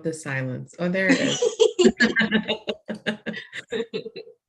The silence. Oh, there it is.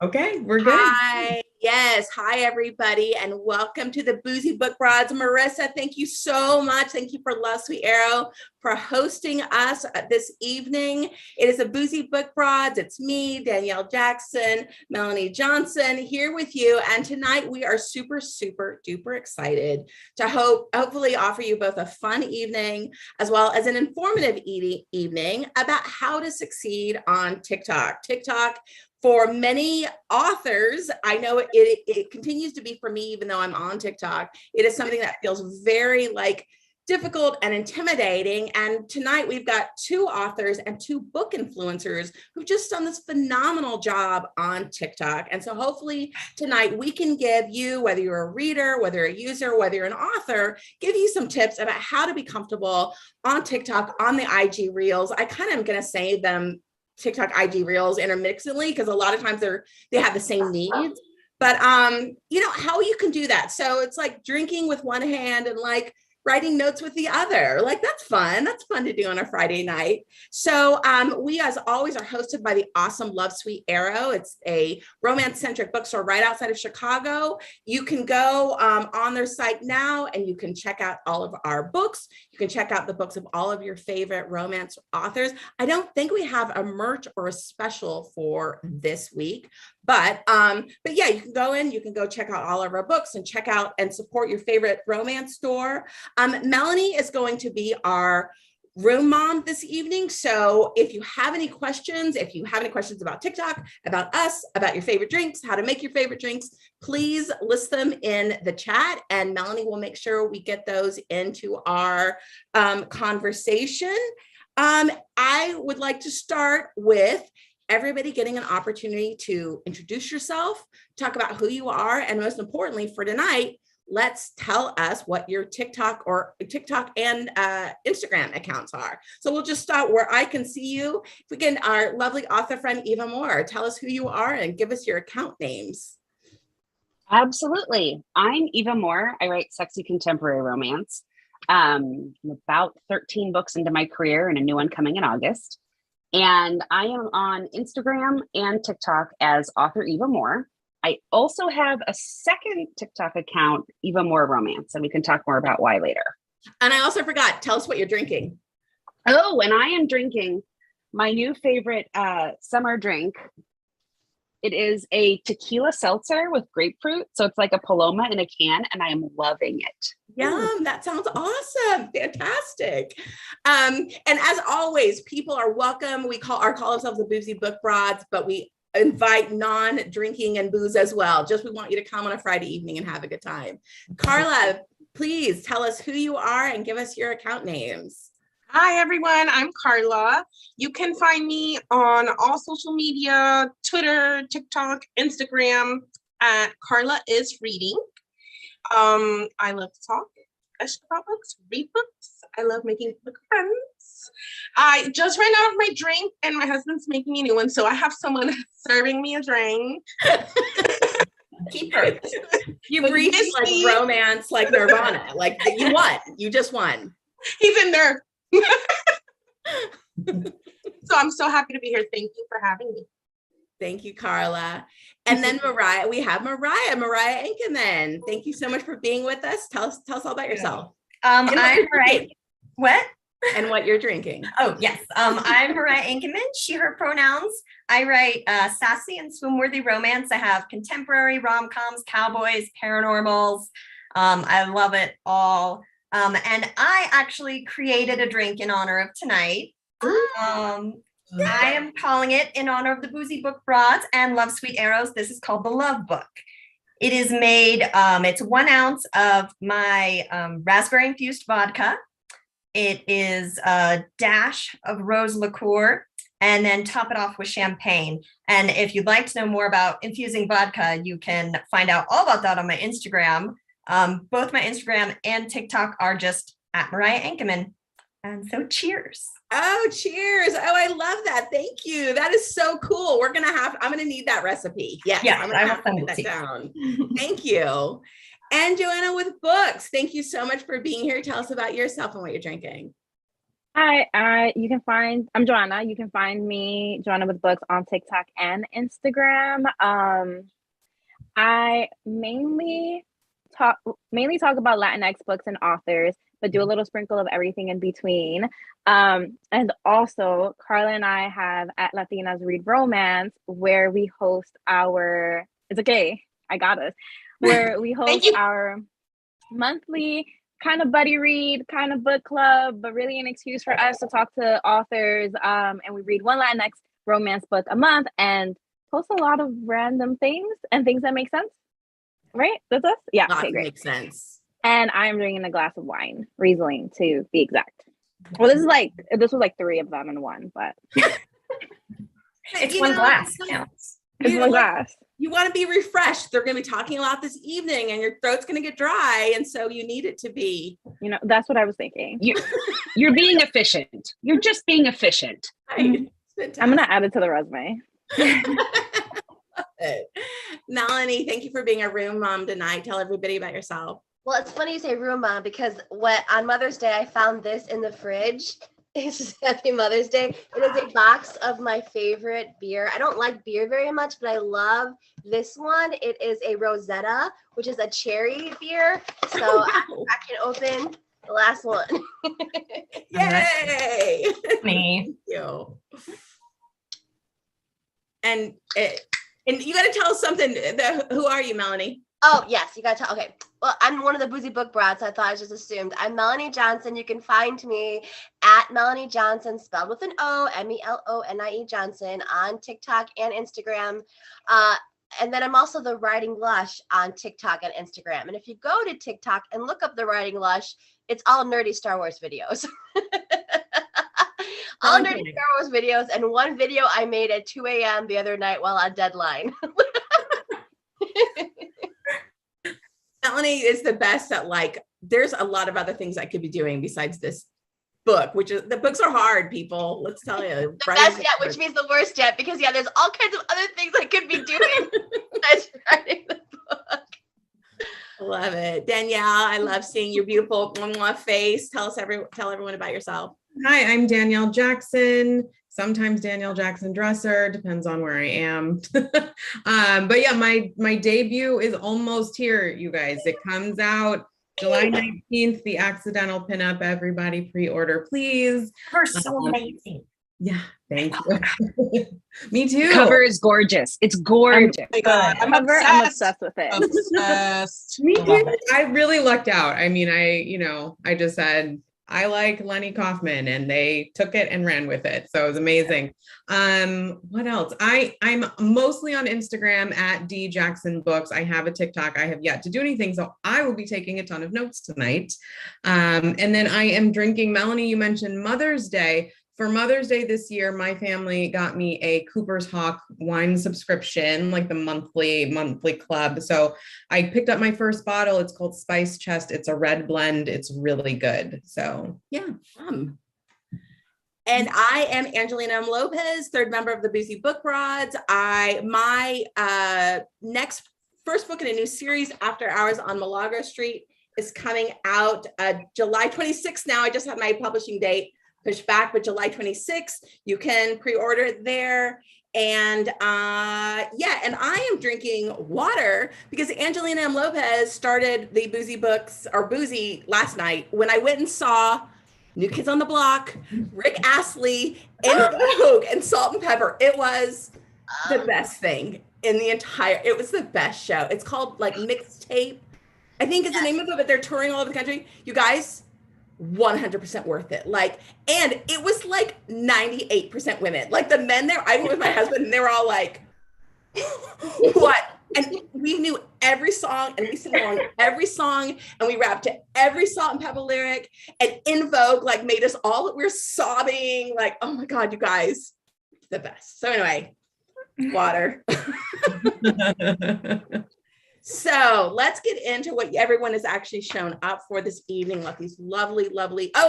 Okay, we're good. Hi. Yes. Hi, everybody, and welcome to the Boozy Book Broads. Marissa, thank you so much. Thank you for Love Sweet Arrow for hosting us this evening. It is a Boozy Book Broads. It's me, Danielle Jackson, Melanie Johnson here with you. And tonight we are super, super duper excited to hopefully offer you both a fun evening as well as an informative evening about how to succeed on TikTok. TikTok, for many authors, I know it continues to be for me, even though I'm on TikTok. It is something that feels very difficult and intimidating. And tonight we've got two authors and two book influencers who've just done this phenomenal job on TikTok. And so hopefully tonight we can give you, whether you're a reader, whether a user, whether you're an author, give you some tips about how to be comfortable on TikTok, on the IG Reels. I kind of am going to say them TikTok, IG Reels intermixedly, because a lot of times they have the same needs, but how you can do that. So it's like drinking with one hand and writing notes with the other. That's fun. That's fun to do on a Friday night. So we, as always, are hosted by the awesome Love Sweet Arrow. It's a romance-centric bookstore right outside of Chicago. You can go on their site now and you can check out all of our books. You can check out the books of all of your favorite romance authors. I don't think we have a merch or a special for this week, but yeah, you can go in, you can go check out all of our books and check out and support your favorite romance store. Melanie is going to be our room mom this evening. So if you have any questions, about TikTok, about us, about your favorite drinks, how to make your favorite drinks, please list them in the chat and Melanie will make sure we get those into our conversation. I would like to start with everybody getting an opportunity to introduce yourself, talk about who you are, and most importantly for tonight, let's tell us what your TikTok and Instagram accounts are. So we'll just start where I can see you. If we can, our lovely author friend, Eva Moore, tell us who you are and give us your account names. Absolutely. I'm Eva Moore. I write sexy contemporary romance. I'm about 13 books into my career and a new one coming in August. And I am on Instagram and TikTok as author Eva Moore. I also have a second TikTok account, Eva Moore Romance, and we can talk more about why later. And I also forgot, tell us what you're drinking. Oh, and I am drinking my new favorite summer drink. It is a tequila seltzer with grapefruit. So it's like a Paloma in a can, and I am loving it. Yum, that sounds awesome. Fantastic. And as always, people are welcome. We call ourselves the Boozy Book Broads, but we invite non-drinking and booze as well. Just we want you to come on a Friday evening and have a good time. Carla, please tell us who you are and give us your account names. Hi, everyone. I'm Carla. You can find me on all social media, Twitter, TikTok, Instagram at Carla is Reading. I love to talk about books, read books. I love making book friends. I just ran out of my drink and my husband's making me a new one. So I have someone serving me a drink. Keep her. You've reached romance, Nirvana. You won. You just won. He's in there. So I'm so happy to be here. Thank you for having me. Thank you, Carla. And then Mariah, we have Mariah Enkeman. Thank you so much for being with us. Tell us all about yourself. I'm Mariah. What? And what you're drinking. Oh, yes. I'm Mariah Enkeman, she, her pronouns. I write sassy and swoon-worthy romance. I have contemporary rom-coms, cowboys, paranormals. I love it all. And I actually created a drink in honor of tonight. I am calling it in honor of the Boozy Book Broads and Love Sweet Arrows. This is called the Love Book. It is made, it's 1 ounce of my raspberry infused vodka. It is a dash of rose liqueur, and then top it off with champagne. And if you'd like to know more about infusing vodka, you can find out all about that on my Instagram. Both my Instagram and TikTok are just at Mariah Enkeman. And so cheers. Oh, cheers. Oh, I love that. Thank you. That is so cool. I'm going to need that recipe. Yes, I'm going to have to put that down. Thank you. And Joanna with books. Thank you so much for being here. Tell us about yourself and what you're drinking. I'm Joanna. You can find me, Joanna with Books, on TikTok and Instagram. I mainly talk about Latinx books and authors, but do a little sprinkle of everything in between. And also, Carla and I have at Latinas Read Romance, where we host it's okay, I got us, where we host our monthly kind of buddy read, kind of book club, but really an excuse for us to talk to authors. And we read one Latinx romance book a month and post a lot of random things and things that make sense. Right? That's us? Yeah. Okay, great. Makes sense. And I'm drinking a glass of wine, Riesling to be exact. Well, this was like 3 of them in one, but it's one glass counts. It's one glass. You want to be refreshed. They're going to be talking a lot this evening and your throat's going to get dry. And so you need it to be. That's what I was thinking. You're being efficient. You're just being efficient. Right. I'm going to add it to the resume. Melanie, thank you for being a room mom tonight. Tell everybody about yourself. Well, it's funny you say room mom because on Mother's Day, I found this in the fridge. It's Happy Mother's Day. It is a box of my favorite beer. I don't like beer very much, but I love this one. It is a Rosetta, which is a cherry beer. So I can open the last one. Yay! Me. Thank you. And you got to tell us something. Who are you, Melanie? Oh, yes, you got to tell. Okay. Well, I'm one of the Boozy Book Broads. So I thought I just assumed. I'm Melanie Johnson. You can find me at Melanie Johnson, spelled with an O, Melonie Johnson, on TikTok and Instagram. And then I'm also the Writing Lush on TikTok and Instagram. And if you go to TikTok and look up the Writing Lush, it's all nerdy Star Wars videos. All nerdy Star Wars videos. And one video I made at 2 a.m. the other night while on deadline. Melanie is the best at there's a lot of other things I could be doing besides this book, the books are hard, people. Let's tell you. The best yet, which means the worst yet, because there's all kinds of other things I could be doing besides writing the book. Love it. Danielle, I love seeing your beautiful face. Tell everyone about yourself. Hi, I'm Danielle Jackson. Sometimes Danielle Jackson Dresser, depends on where I am. But yeah, my debut is almost here, you guys. It comes out July 19th, The Accidental Pinup. Everybody pre-order, please. You're so amazing. Yeah, thank you. Me too. The cover is gorgeous. It's gorgeous. I'm obsessed with it. Obsessed. Me too. I really lucked out. I mean, I just said, I like Lenny Kaufman, and they took it and ran with it. So it was amazing. What else? I'm mostly on Instagram at D Jackson Books. I have a TikTok. I have yet to do anything. So I will be taking a ton of notes tonight. And then I am drinking. Melanie, you mentioned Mother's Day. For Mother's Day this year, my family got me a Cooper's Hawk wine subscription, like the monthly club. So I picked up my first bottle. It's called Spice Chest. It's a red blend. It's really good. So yeah. And I am Angelina M. Lopez, third member of the Boozy Book Broads. My next first book in a new series, After Hours on Milagro Street, is coming out July 26th now. I just had my publishing date pushed back, but July 26th, you can pre-order it there. And and I am drinking water because Angelina M. Lopez started the Boozy last night when I went and saw New Kids on the Block, Rick Astley, and Vogue, and Salt and Pepper. It was the best thing it was the best show. It's called Mixtape, I think is the name of it, but they're touring all over the country. You guys, 100% worth it. And it was 98% women. The men there, I went with my husband and they were all like, what? And we knew every song and we sang along every song and we rapped to every Salt and Pepper lyric. And In Vogue made us all, we were sobbing oh my God, you guys, the best. So anyway, water. So let's get into what everyone has actually shown up for this evening. Like these lovely,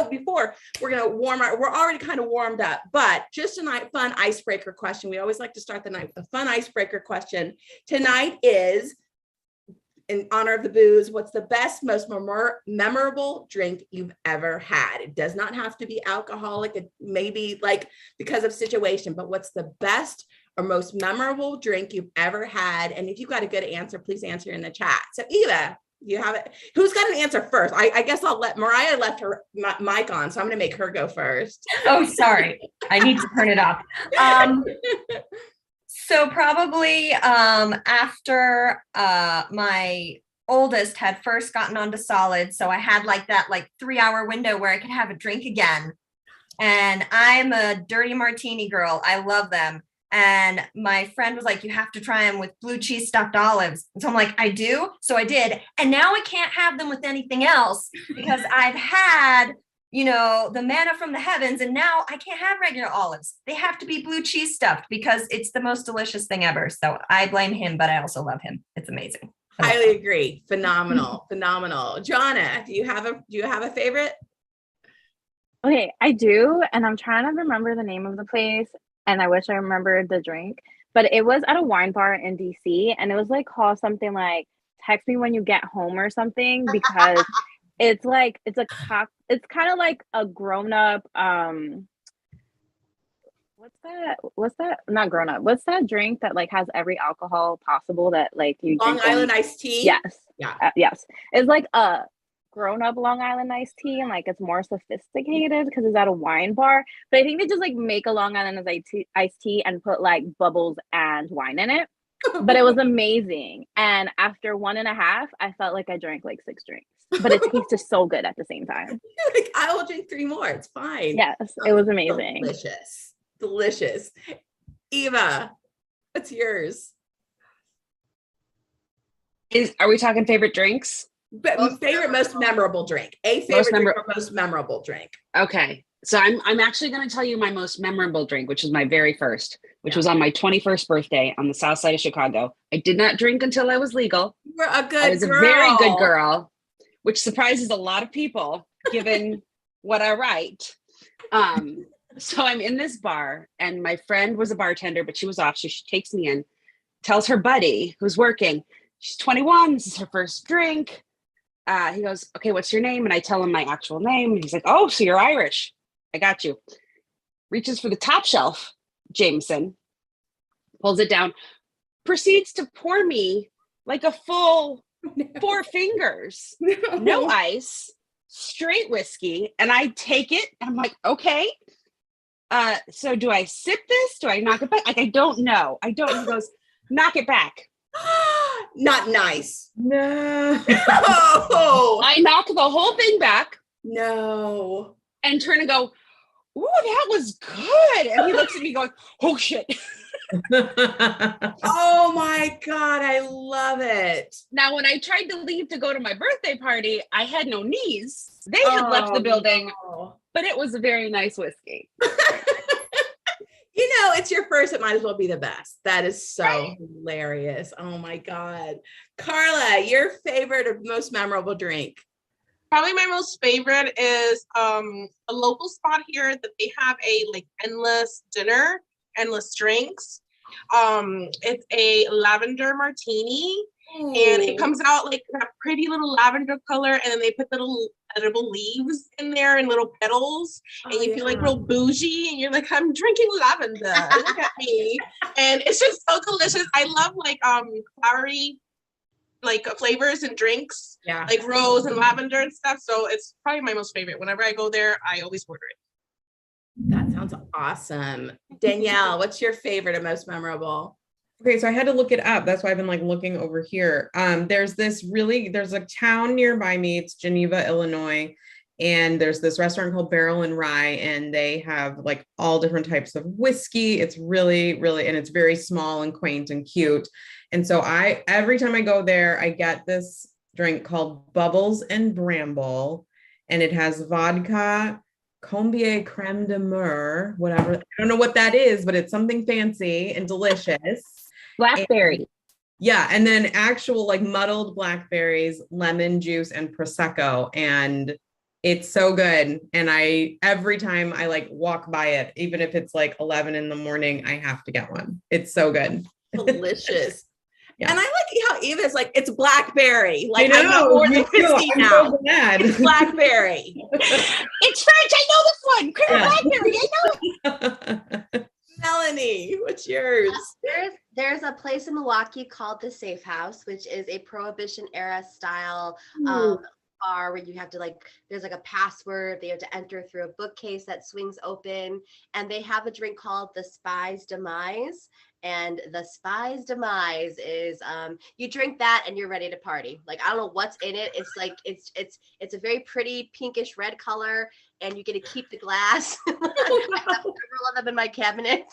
before we're going to we're already kind of warmed up, but just a fun icebreaker question. We always like to start the night with a fun icebreaker question. Tonight is, in honor of the booze, what's the best, most memorable drink you've ever had? It does not have to be alcoholic. It may be like because of situation, but what's the best or most memorable drink you've ever had? And if you've got a good answer, please answer in the chat. So Eva, you have it. Who's got an answer first? I guess I'll let Mariah left her mic on, so I'm going to make her go first. Oh, sorry. I need to turn it off. So probably after my oldest had first gotten onto solids, so I had like that 3-hour window where I could have a drink again. And I'm a dirty martini girl. I love them. And my friend was like, you have to try them with blue cheese stuffed olives. And so I'm like, I do. So I did. And now I can't have them with anything else because I've had, the manna from the heavens. And now I can't have regular olives. They have to be blue cheese stuffed because it's the most delicious thing ever. So I blame him, but I also love him. It's amazing. Highly agree. Phenomenal. Phenomenal. Joanna, do you have a favorite? Okay, I do. And I'm trying to remember the name of the place. And I wish I remembered the drink, but it was at a wine bar in DC, and it was like called something like "Text Me When You Get Home" or something, because it's kind of like a grown up. What's that? Not grown up. What's that drink that like has every alcohol possible that like you Long drink Island iced tea? Yes. Yeah. Yes. It's like a grown up Long Island iced tea, and like it's more sophisticated because it's at a wine bar. But I think they just like make a Long Island iced tea and put like bubbles and wine in it. But it was amazing. And after 1.5, I felt like I drank like 6 drinks. But it tasted so good at the same time. Like, I will drink 3 more. It's fine. Yes, it was amazing. Delicious. Delicious. Eva, what's yours? Are we talking favorite drinks? But most memorable drink. A favorite drink or most memorable drink. Okay. So I'm actually going to tell you my most memorable drink, which is my very first, which was on my 21st birthday on the south side of Chicago. I did not drink until I was legal. You're a good girl. I was a very good girl, which surprises a lot of people given what I write. So I'm in this bar, and my friend was a bartender, but she was off. So she takes me in, tells her buddy who's working, she's 21. This is her first drink. He goes, okay, what's your name? And I tell him my actual name. And he's like, oh, so you're Irish. I got you. Reaches for the top shelf, Jameson, pulls it down, proceeds to pour me like a full 4 fingers, no ice, straight whiskey. And I take it. And I'm like, okay. So do I sip this? Do I knock it back? Like, I don't know. He goes, knock it back. Not nice. No. I knock the whole thing back. No. And turn and go, ooh, that was good. And he looks at me going, oh shit. Oh my God, I love it. Now, when I tried to leave to go to my birthday party, I had no knees. They had left the building, but it was a very nice whiskey. It's your first, it might as well be the best. That is so hilarious. Oh my God. Carla, your favorite or most memorable drink? Probably my most favorite is a local spot here that they have a endless dinner, endless drinks. It's a lavender martini. Ooh. And it comes out like that pretty little lavender color, and then they put little edible leaves in there and little petals, and you feel like real bougie, and you're like, I'm drinking lavender. Look at me. And it's just so delicious. I love flowery flavors and drinks, like rose and lavender and stuff. So it's probably my most favorite. Whenever I go there, I always order it. That sounds awesome. Danielle, what's your favorite or most memorable? Okay, so I had to look it up. That's why I've been looking over here. There's a town nearby me. It's Geneva, Illinois. And there's this restaurant called Barrel and Rye, and they have all different types of whiskey. It's really, really, and it's very small and quaint and cute. And so every time I go there, I get this drink called Bubbles and Bramble, and it has vodka, Combier creme de mure, whatever. I don't know what that is, but it's something fancy and delicious. Blackberry. And then actual muddled blackberries, lemon juice, and Prosecco. And it's so good. And every time I walk by it, even if it's 11 in the morning, I have to get one. It's so good. Delicious. Yeah. And I like how Eva's like, it's blackberry. Like I know more me than too. Christy I'm now. so glad. It's blackberry. It's French. I know this one. Yeah. Blackberry. I know. Melanie, what's yours? There's a place in Milwaukee called the Safe House, which is a Prohibition era style bar where you have to there's like a password. They have to enter through a bookcase that swings open, and they have a drink called the Spy's Demise. And the Spy's Demise is you drink that and you're ready to party. Like, I don't know what's in it. It's like it's a very pretty pinkish red color, and you get to keep the glass. I have several of them in my cabinet.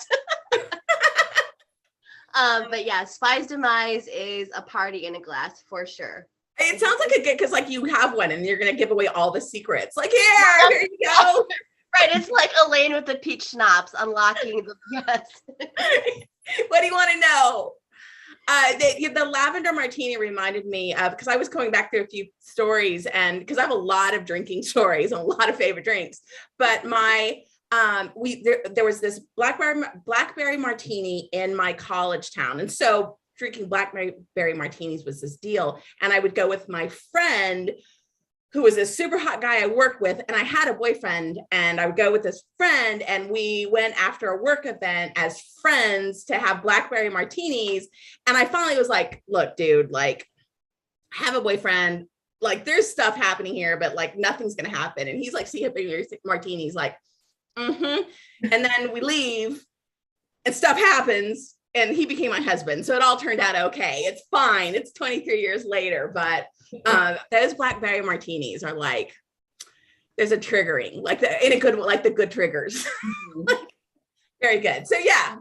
But yeah, Spy's Demise is a party in a glass for sure. It sounds like a good, because like you have one and you're gonna give away all the secrets. Like, here you go. Right, it's like Elaine with the peach schnapps unlocking the yes. What do you want to know? The lavender martini reminded me of, because I was going back through a few stories, and because I have a lot of drinking stories and a lot of favorite drinks, but my there was this blackberry martini in my college town, and so drinking blackberry martinis was this deal. And I would go with my friend, who was a super hot guy I worked with, and I had a boyfriend, and I would go with this friend, and we went after a work event as friends to have blackberry martinis. And I finally was like, look, dude, like, I have a boyfriend, like, there's stuff happening here, but like nothing's gonna happen. And he's like, see, martinis, like, and then we leave and stuff happens, and he became my husband. So it all turned out okay. It's fine. It's 23 years later, but those blackberry martinis are like, there's a triggering, like in a good, like the good triggers. Very good. So yeah,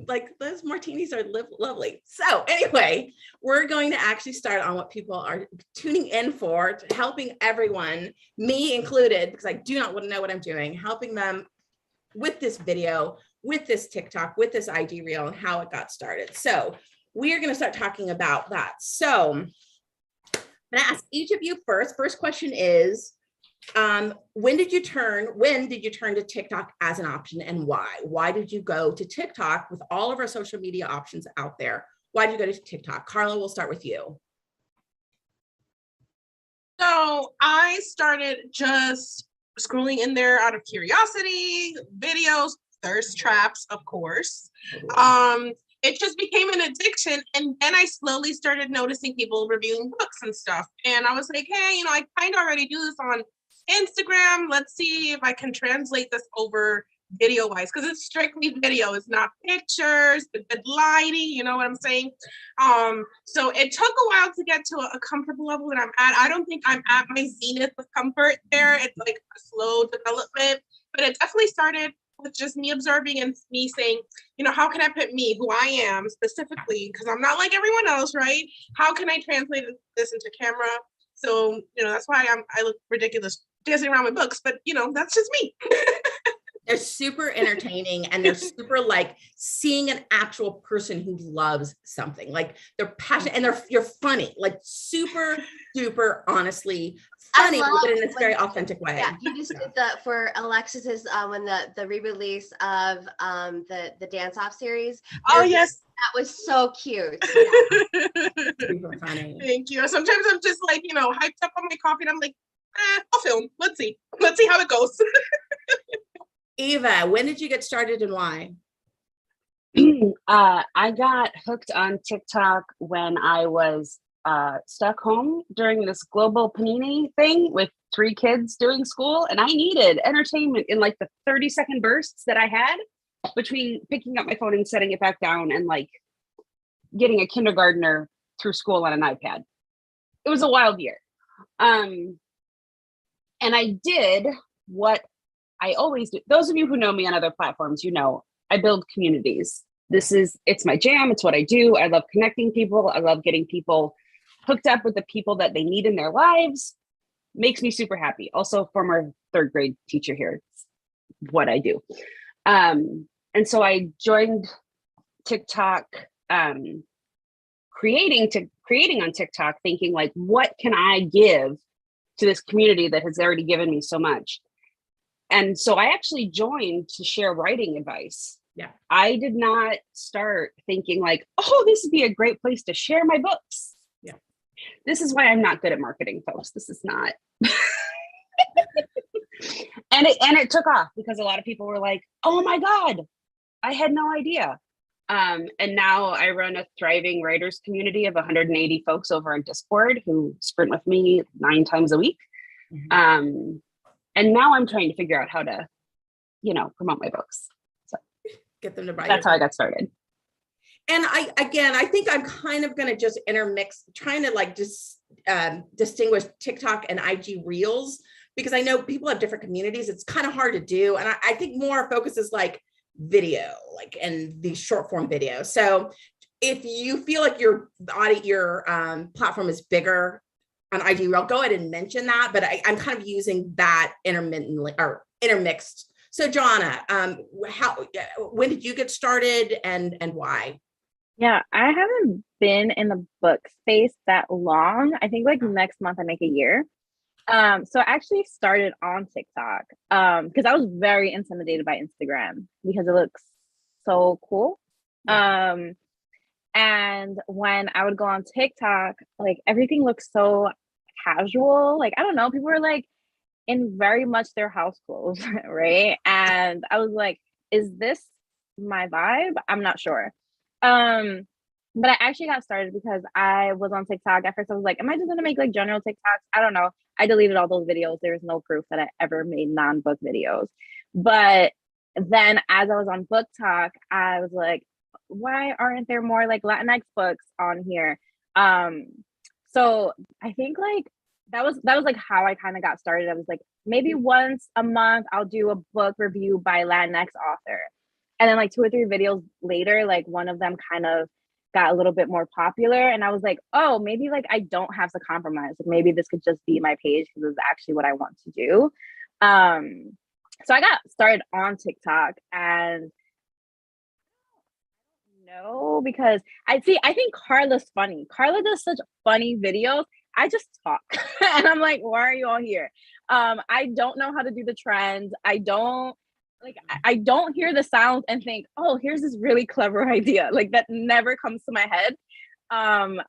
like those martinis are lovely. So anyway, we're going to actually start on what people are tuning in for, helping everyone, me included, because I do not want to know what I'm doing, helping them with this video, with this TikTok, with this IG reel, and how it got started. So we are going to start talking about that. So I'm going to ask each of you first. First question is, when did you turn to TikTok as an option, and why? Why did you go to TikTok with all of our social media options out there? Why did you go to TikTok? Carla, we'll start with you. So I started just scrolling in there out of curiosity, videos, thirst traps, of course. It just became an addiction. And then I slowly started noticing people reviewing books and stuff. And I was like, hey, I kind of already do this on Instagram. Let's see if I can translate this over video wise, because it's strictly video. It's not pictures, the good lighting, you know what I'm saying? So it took a while to get to a comfortable level that I'm at. I don't think I'm at my zenith of comfort there. It's like a slow development, but it definitely started with just me observing and me saying, how can I put me, who I am specifically, because I'm not like everyone else, right? How can I translate this into camera? So, that's why I look ridiculous dancing around with books, but that's just me. They're super entertaining, and they're super like seeing an actual person who loves something. Like, they're passionate, and you're funny, like super duper honestly funny, but in this very authentic way. Yeah, you just did for Alexis's when the re-release of the Dance Off series. Oh yes, that was so cute. Super funny. Thank you. Sometimes I'm just like hyped up on my coffee, and I'm like, I'll film. Let's see how it goes. Eva, when did you get started and why? I got hooked on TikTok when I was stuck home during this global panini thing with 3 kids doing school, and I needed entertainment in like the 30-second bursts that I had between picking up my phone and setting it back down and like getting a kindergartner through school on an iPad. It was a wild year. And I did what I always do. Those of you who know me on other platforms, I build communities. It's my jam. It's what I do. I love connecting people. I love getting people hooked up with the people that they need in their lives. Makes me super happy. Also, former 3rd grade teacher here. It's what I do. And so I joined TikTok, creating on TikTok, thinking like, what can I give to this community that has already given me so much? And so I actually joined to share writing advice. I did not start thinking like, oh, this would be a great place to share my books. Yeah. This is why I'm not good at marketing, folks. This is not. And it took off because a lot of people were like, oh my God, I had no idea. And now I run a thriving writers community of 180 folks over on Discord who sprint with me 9 times a week. And now I'm trying to figure out how to, promote my books. So Get them to buy. That's how I got started. And I think I'm kind of going to just intermix, trying to like just distinguish TikTok and IG Reels, because I know people have different communities. It's kind of hard to do. And I think more focus is like video, like, and these short form videos. So if you feel like your platform is bigger on IG Reel, go ahead and mention that. But I'm kind of using that intermittently or intermixed. So Joanna, when did you get started and why? Yeah, I haven't been in the book space that long. I think like next month I make a year. So I actually started on TikTok because I was very intimidated by Instagram because it looks so cool. And when I would go on TikTok, like everything looks so casual. Like, I don't know, people were like in very much their house clothes, right? And I was like, is this my vibe? I'm not sure. But I actually got started because I was on TikTok. At first I was like, am I just gonna make like general TikToks? I don't know. I deleted all those videos. There was no proof that I ever made non-book videos. But then as I was on Book Talk, I was like, why aren't there more like Latinx books on here? So I think like that was like how I kind of got started. I was like, maybe once a month I'll do a book review by Latinx author. And then like 2 or 3 videos later, like one of them kind of got a little bit more popular. And I was like, oh, maybe like I don't have to compromise. Like maybe this could just be my page because it's actually what I want to do. So I got started on TikTok and no, because I think Carla's funny. Carla does such funny videos. I just talk and I'm like, why are you all here? I don't know how to do the trends. I don't hear the sound and think, oh, here's this really clever idea. Like that never comes to my head.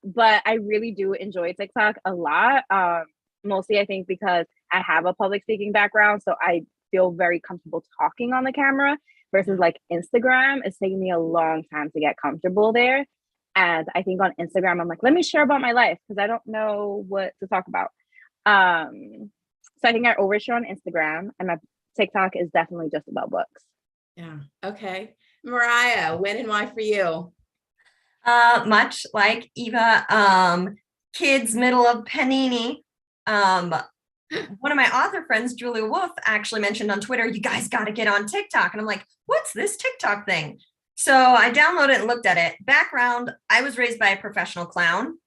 But I really do enjoy TikTok a lot. Mostly I think because I have a public speaking background. So I feel very comfortable talking on the camera versus like Instagram. It's taking me a long time to get comfortable there. And I think on Instagram, I'm like, let me share about my life because I don't know what to talk about. So I think I overshare on Instagram and my TikTok is definitely just about books. Yeah. Okay. Mariah, when and why for you? Much like Eva, kids middle of panini. One of my author friends, Julia Wolf, actually mentioned on Twitter, you guys got to get on TikTok. And I'm like, what's this TikTok thing? So I downloaded it and looked at it. Background, I was raised by a professional clown.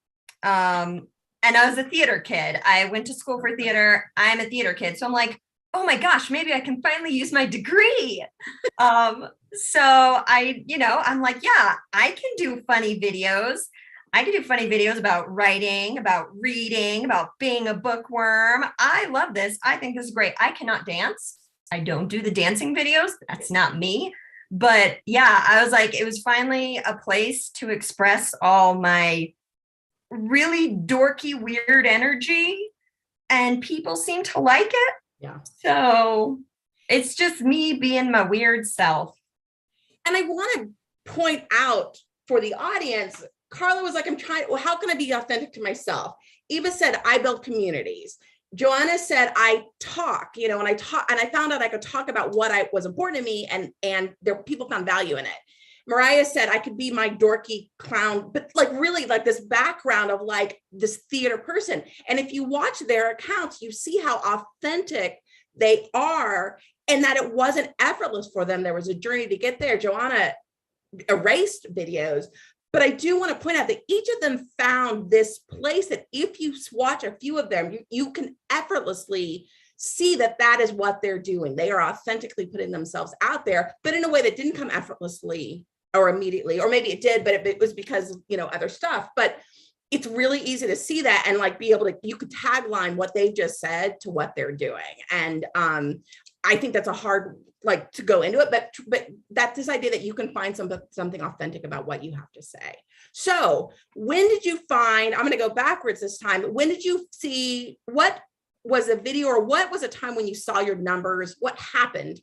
And I was a theater kid. I went to school for theater. I'm a theater kid. So I'm like, oh my gosh, maybe I can finally use my degree. So I'm like, yeah, I can do funny videos. I can do funny videos about writing, about reading, about being a bookworm. I love this. I think this is great. I cannot dance. I don't do the dancing videos. That's not me. But yeah, I was like, it was finally a place to express all my really dorky, weird energy. And people seem to like it. Yeah. So it's just me being my weird self. And I want to point out for the audience, Carla was like, how can I be authentic to myself? Eva said, I build communities. Joanna said, I talk, and I found out I could talk about what was important to me and people found value in it. Mariah said, I could be my dorky clown, but like really like this background of like this theater person. And if you watch their accounts, you see how authentic they are and that it wasn't effortless for them. There was a journey to get there. Joanna erased videos, but I do want to point out that each of them found this place that if you watch a few of them, you can effortlessly see that is what they're doing. They are authentically putting themselves out there, but in a way that didn't come effortlessly or immediately, or maybe it did, but it was because, other stuff. But it's really easy to see that and like be able to, you could tagline what they just said to what they're doing. And I think that's a hard like to go into it, but that's this idea that you can find something authentic about what you have to say. So when did you find, I'm going to go backwards this time, when did you see, what was a video or what was a time when you saw your numbers? What happened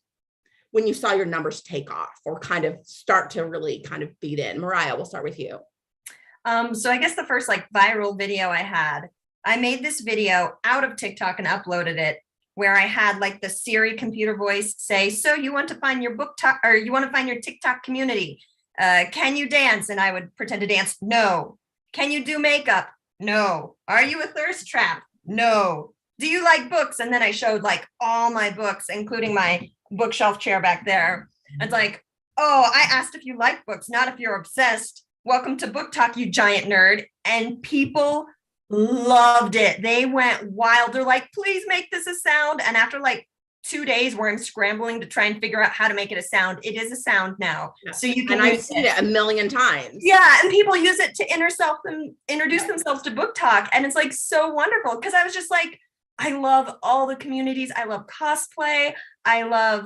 when you saw your numbers take off or kind of start to really kind of beat in? Mariah, we'll start with you. So I guess the first like viral video I made this video out of TikTok and uploaded it, where I had like the Siri computer voice say, so you want to find your or you want to find your TikTok community. Can you dance? And I would pretend to dance. No. Can you do makeup? No. Are you a thirst trap? No. Do you like books? And then I showed like all my books, including my bookshelf chair back there. It's like, oh, I asked if you like books, not if you're obsessed. Welcome to Book Talk, you giant nerd. And people loved it. They went wild. They're like, please make this a sound. And after like 2 days where I'm scrambling to try and figure out how to make it a sound, it is a sound now. So you can, and I've seen it a million times. Yeah. And people use it to introduce themselves to Book Talk. And it's like so wonderful. Cause I was just like, I love all the communities. I love cosplay. I love,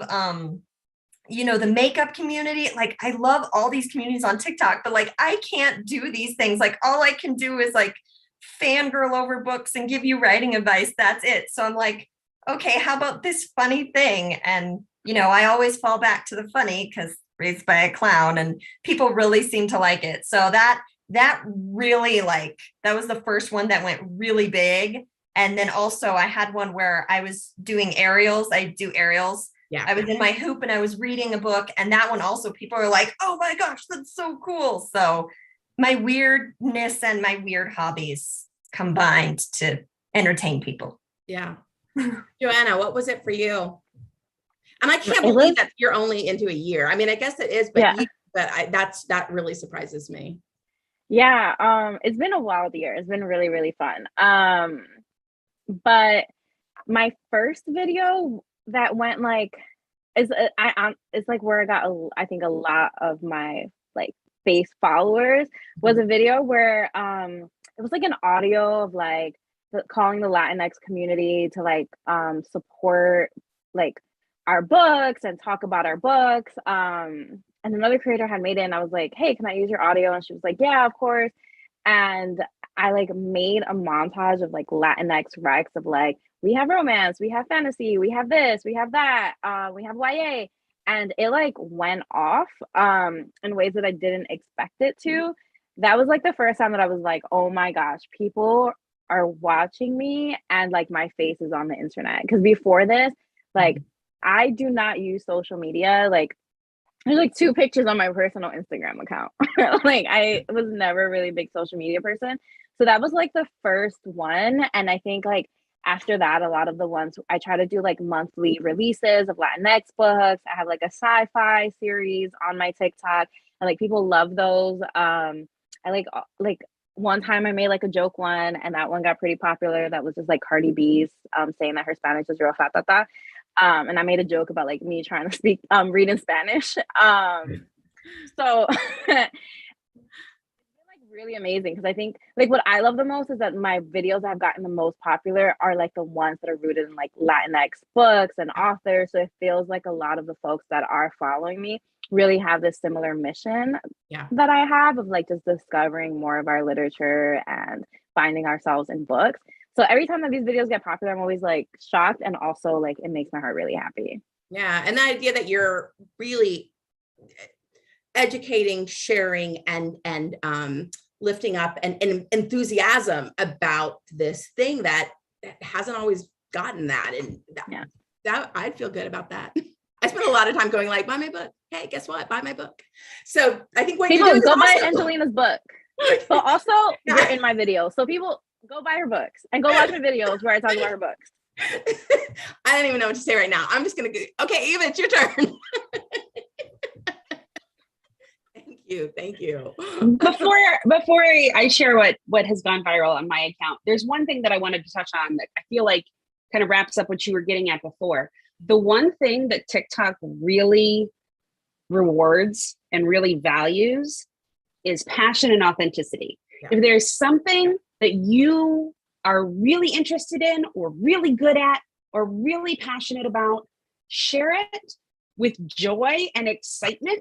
the makeup community. Like I love all these communities on TikTok, but like, I can't do these things. Like all I can do is like fangirl over books and give you writing advice. That's it. So I'm like, okay, how about this funny thing? And, I always fall back to the funny because raised by a clown and people really seem to like it. So that really that was the first one that went really big. And then also I had one where I was doing aerials. I do aerials. Yeah. I was in my hoop and I was reading a book, and that one also people are like, oh my gosh, that's so cool. So my weirdness and my weird hobbies combined to entertain people. Yeah. Joanna, what was it for you? And I can't believe that you're only into a year. I mean, I guess it is, but yeah. That really surprises me. Yeah. It's been a wild year. It's been really, really fun. But my first video that went it's like where I got I think a lot of my like face followers was a video where it was like an audio of like calling the Latinx community to like support like our books and talk about our books. And another creator had made it, and I was like, hey, can I use your audio? And she was like, yeah, of course. And I like made a montage of like Latinx recs of like, we have romance, we have fantasy, we have this, we have that, we have YA. And it like went off in ways that I didn't expect it to. That was like the first time that I was like, oh my gosh, people are watching me and like my face is on the internet. Because before this, like I do not use social media. Like there's like 2 pictures on my personal Instagram account. Like I was never really a big social media person. So that was like the first one. And I think like after that, a lot of the ones I try to do like monthly releases of Latinx books. I have like a sci-fi series on my TikTok, and like people love those. I like one time I made like a joke one, and that one got pretty popular. That was just like Cardi B's saying that her Spanish is real fatata. And I made a joke about like me trying to speak read in Spanish. So really amazing, because I think like what I love the most is that my videos that have gotten the most popular are like the ones that are rooted in like Latinx books and authors. So it feels like a lot of the folks that are following me really have this similar mission that I have of like just discovering more of our literature and finding ourselves in books. So every time that these videos get popular, I'm always like shocked, and also like it makes my heart really happy. Yeah. And the idea that you're really educating, sharing, and lifting up and enthusiasm about this thing that hasn't always gotten that. And that I'd feel good about that. I spent a lot of time going like, buy my book. Hey, guess what? Buy my book. So I think what people you're doing go is buy awesome. Angelina's book, but also you're in my video. So people go buy her books and go watch my videos where I talk about her books. I don't even know what to say right now. I'm just going to go. Okay, Eva, it's your turn. Thank you. Before I share what has gone viral on my account, there's one thing that I wanted to touch on that I feel like kind of wraps up what you were getting at before. The one thing that TikTok really rewards and really values is passion and authenticity. Yeah. If there's something that you are really interested in or really good at or really passionate about, share it with joy and excitement.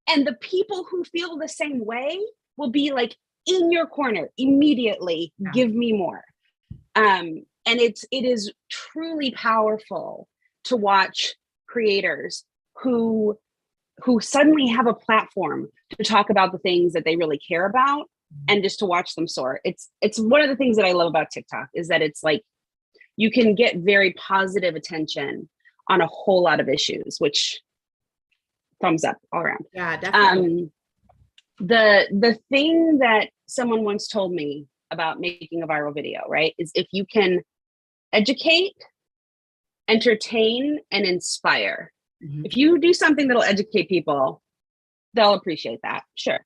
And the people who feel the same way will be like in your corner immediately. Yeah. Give me more. And it is truly powerful to watch creators who suddenly have a platform to talk about the things that they really care about, and just to watch them soar. It's one of the things that I love about TikTok, is that it's like you can get very positive attention on a whole lot of issues, which thumbs up all around. Yeah, definitely. The thing that someone once told me about making a viral video, right, is if you can educate, entertain, and inspire. If you do something that'll educate people, they'll appreciate that, sure.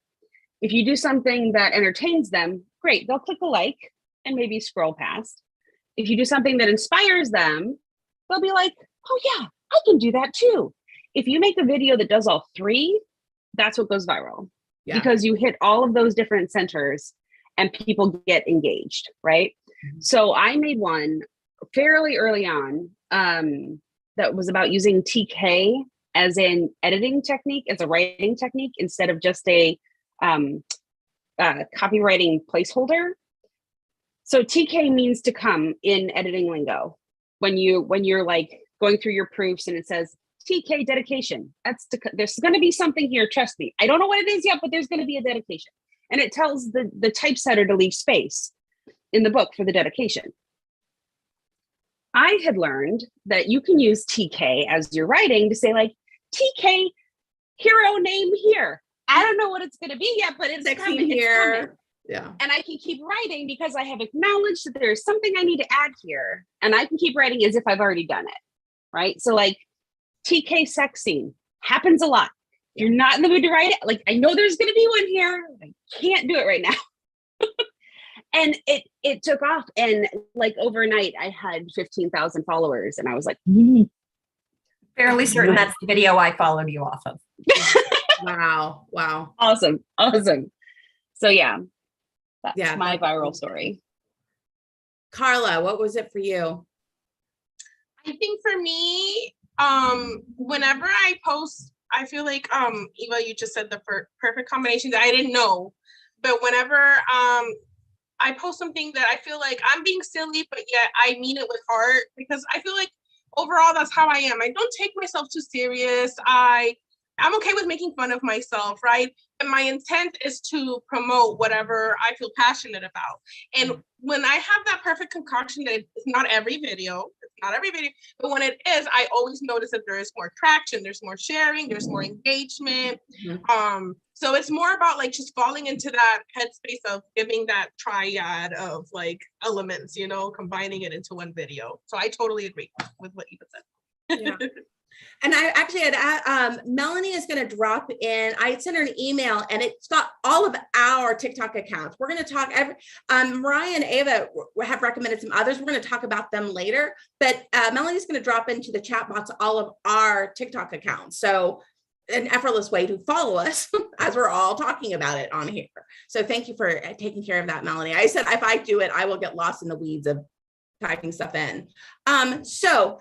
If you do something that entertains them, great, they'll click a like and maybe scroll past. If you do something that inspires them, they'll be like, oh yeah, I can do that too. If you make a video that does all three, that's what goes viral. Yeah. Because you hit all of those different centers and people get engaged, right? So I made one fairly early on that was about using TK as an editing technique, as a writing technique, instead of just a copywriting placeholder. So TK means to come in editing lingo. When you're like going through your proofs and it says TK dedication, there's going to be something here. Trust me. I don't know what it is yet, but there's going to be a dedication, and it tells the typesetter to leave space in the book for the dedication. I had learned that you can use TK as you're writing to say like, TK hero name here. I don't know what it's going to be yet, but it's coming here. It's coming. Yeah. And I can keep writing because I have acknowledged that there's something I need to add here. And I can keep writing as if I've already done it. Right. So like TK sex scene happens a lot. You're not in the mood to write it. Like, I know there's going to be one here. I can't do it right now. And it took off. And like overnight I had 15,000 followers, and I was like, Fairly certain that's the video I followed you off of. Wow. Awesome. So yeah, that's my viral story. Carla, what was it for you? I think for me, whenever I post, I feel like Eva, you just said the perfect combination that I didn't know, but whenever I post something that I feel like I'm being silly, but yet I mean it with heart, because I feel like overall that's how I am. I don't take myself too serious. I'm okay with making fun of myself, right? And my intent is to promote whatever I feel passionate about. And when I have that perfect concoction, that it's not every video, but when it is, I always notice that there is more traction, there's more sharing, there's more engagement. So it's more about like just falling into that headspace of giving that triad of like elements, you know, combining it into one video. So I totally agree with what Eva said. Yeah. And I actually had Melanie is going to drop in. I sent her an email, and it's got all of our TikTok accounts. We're going to talk. Mariah and Ava have recommended some others. We're going to talk about them later. But Melanie's going to drop into the chat box all of our TikTok accounts. So an effortless way to follow us as we're all talking about it on here. So thank you for taking care of that, Melanie. I said if I do it, I will get lost in the weeds of typing stuff in. So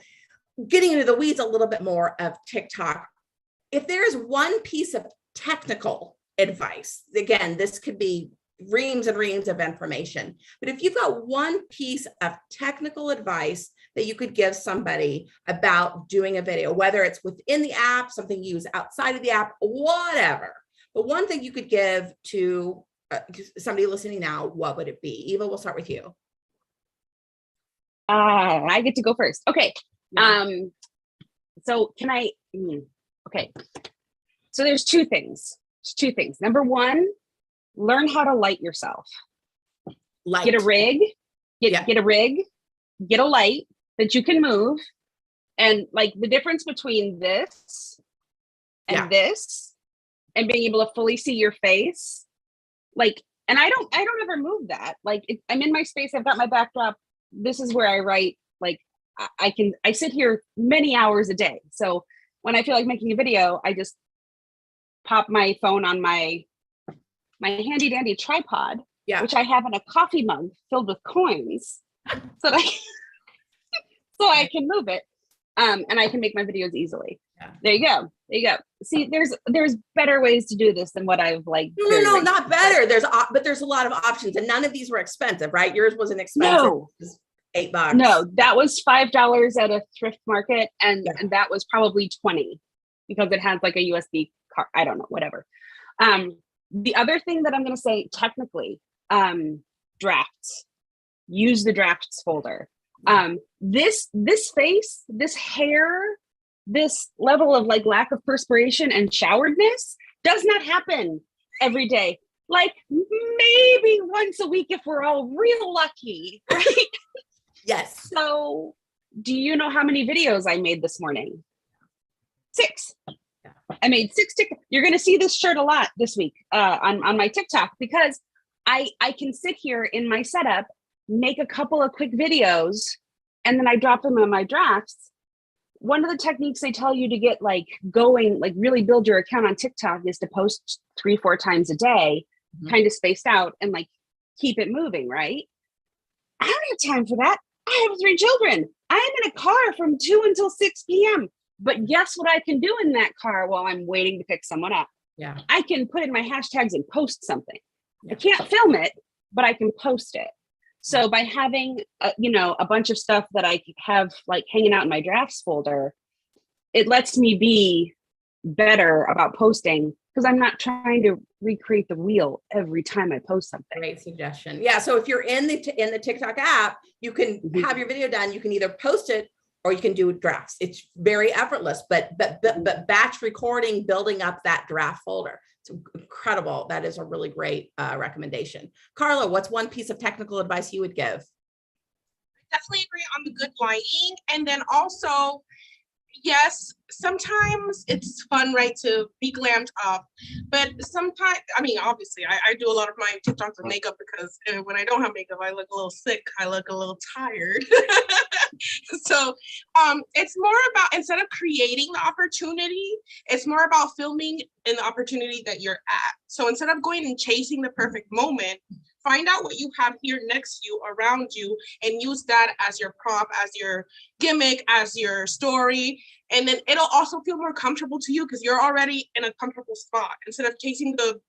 getting into the weeds a little bit more of TikTok, if there is one piece of technical advice, again, this could be reams and reams of information, but if you've got one piece of technical advice that you could give somebody about doing a video, whether it's within the app, something you use outside of the app, whatever, but one thing you could give to somebody listening now, what would it be? Eva, we'll start with you. I get to go first. Okay. Yeah. So can I, okay. So there's two things. Number one, learn how to light yourself. Get a rig, get a rig, get a light that you can move. And like the difference between this and this and being able to fully see your face, like, and I don't ever move that. Like I'm in my space. I've got my backdrop. This is where I write. Like I sit here many hours a day. So when I feel like making a video, I just pop my phone on my handy dandy tripod, which I have in a coffee mug filled with coins, so that so I can move it, and I can make my videos easily. There you go. There you go. See, there's better ways to do this than what I've like. No, not better. But there's a lot of options, and none of these were expensive, right? Yours wasn't expensive. No. It was $8. No, that was $5 at a thrift market, and that was probably 20 because it has like a USB card. I don't know, whatever. The other thing that I'm going to say, technically, drafts. Use the drafts folder. This face, this hair, this level of like lack of perspiration and showeredness does not happen every day. Like maybe once a week if we're all real lucky, right? Yes. So do you know how many videos I made this morning? 6. I made 6 TikTok. You're going to see this shirt a lot this week on my TikTok, because I can sit here in my setup, make a couple of quick videos, and then I drop them in my drafts. One of the techniques they tell you to get like going, like really build your account on TikTok, is to post 3-4 times a day, kind of spaced out, and like keep it moving, right? I don't have time for that. I have 3 children. I'm in a car from 2 until 6 p.m. But guess what I can do in that car while I'm waiting to pick someone up? Yeah. I can put in my hashtags and post something. I can't film it, but I can post it. So by having, a bunch of stuff that I have like hanging out in my drafts folder, it lets me be better about posting, because I'm not trying to recreate the wheel every time I post something. Great suggestion. Yeah. So if you're in the TikTok app, you can have your video done. You can either post it or you can do drafts. It's very effortless, but batch recording, building up that draft folder. It's incredible. That is a really great recommendation. Carla, what's one piece of technical advice you would give? Definitely agree on the good lighting. And then also, yes, sometimes it's fun, right, to be glammed up. But sometimes, I mean, obviously, I do a lot of my TikToks with makeup, because when I don't have makeup, I look a little sick. I look a little tired. So it's more about, instead of creating the opportunity, it's more about filming in the opportunity that you're at. So instead of going and chasing the perfect moment, find out what you have here next to you, around you, and use that as your prop, as your gimmick, as your story. And then it'll also feel more comfortable to you, because you're already in a comfortable spot. Instead of chasing the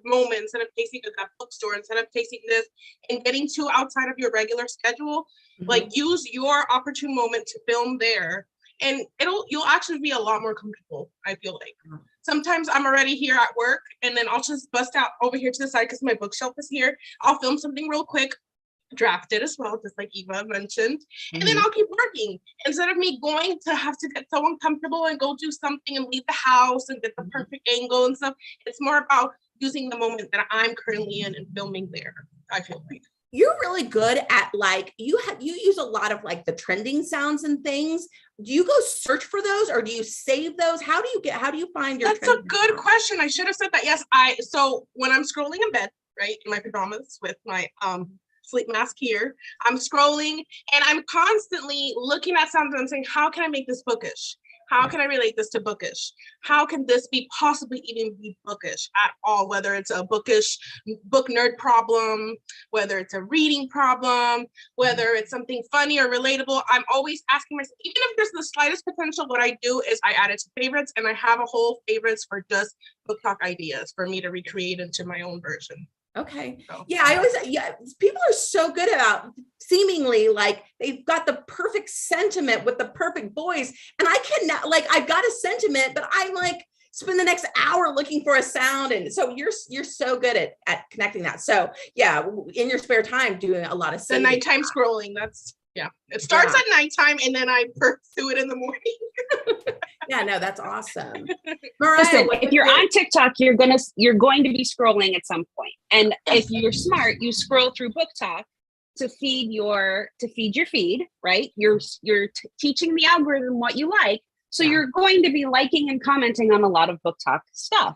moment, instead of chasing that bookstore, instead of chasing this and getting too outside of your regular schedule, like use your opportune moment to film there. And you'll actually be a lot more comfortable, I feel like. Sometimes I'm already here at work, and then I'll just bust out over here to the side because my bookshelf is here. I'll film something real quick, draft it as well, just like Eva mentioned, and then I'll keep working. Instead of me going to have to get so uncomfortable and go do something and leave the house and get the perfect angle and stuff, it's more about using the moment that I'm currently in and filming there, I feel like. You're really good at like, you use a lot of like the trending sounds and things. Do you go search for those, or do you save those? How do you find your— That's a good question. I should have said that. Yes, so when I'm scrolling in bed, right, in my pajamas with my sleep mask here, I'm scrolling and I'm constantly looking at something and saying, how can I make this bookish? How can I relate this to bookish? How can this be possibly even be bookish at all? Whether it's a bookish book nerd problem, whether it's a reading problem, whether it's something funny or relatable, I'm always asking myself, even if there's the slightest potential, what I do is I add it to favorites, and I have a whole favorites for just book talk ideas for me to recreate into my own version. Okay. So. Yeah, people are so good about seemingly like they've got the perfect sentiment with the perfect voice. And I cannot, like, I've got a sentiment, but I'm like, spend the next hour looking for a sound. And so you're so good at connecting that. So yeah, in your spare time, doing a lot of the nighttime scrolling. That's, yeah, it starts at nighttime and then I pursue it in the morning. Yeah, no, that's awesome. Mariah, listen, if you're on TikTok, you're going to be scrolling at some point. And if you're smart, you scroll through Book Talk to feed your feed, right? You're teaching the algorithm what you like. So you're going to be liking and commenting on a lot of Book Talk stuff.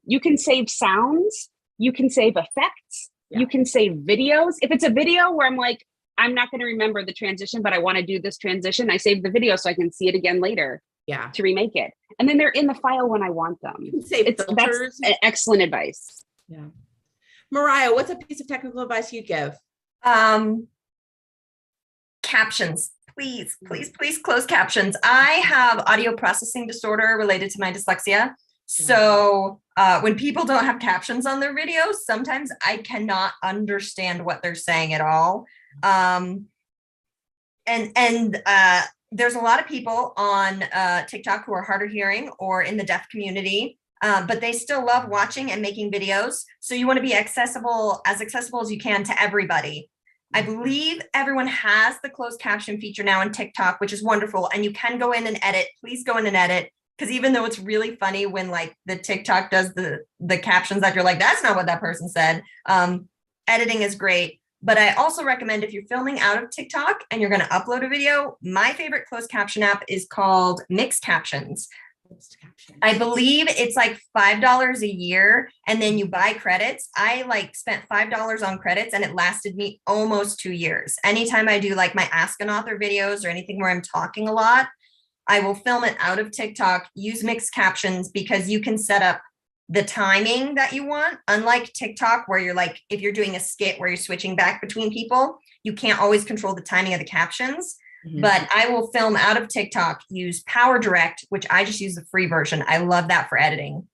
You can save sounds, you can save effects, you can save videos. If it's a video where I'm like, I'm not going to remember the transition, but I want to do this transition, I save the video so I can see it again later. To remake it. And then they're in the file when I want them. You can save filters. That's excellent advice. Yeah. Mariah, what's a piece of technical advice you give? Captions. Please, please, please close captions. I have audio processing disorder related to my dyslexia. So when people don't have captions on their videos, sometimes I cannot understand what they're saying at all. And there's a lot of people on TikTok who are hard of hearing or in the deaf community, but they still love watching and making videos. So you want to be accessible as you can to everybody. I believe everyone has the closed caption feature now on TikTok, which is wonderful. And you can go in and edit. Please go in and edit. Because even though it's really funny when like the TikTok does the captions that you're like, that's not what that person said. Editing is great. But I also recommend if you're filming out of TikTok and you're going to upload a video, my favorite closed caption app is called Mixed Captions. I believe it's like $5 a year and then you buy credits. I like spent $5 on credits and it lasted me almost 2 years. Anytime I do like my Ask an Author videos or anything where I'm talking a lot, I will film it out of TikTok, use mixed captions because you can set up the timing that you want. Unlike TikTok, where you're like, if you're doing a skit where you're switching back between people, you can't always control the timing of the captions. But I will film out of TikTok, use PowerDirect, which I just use the free version. I love that for editing.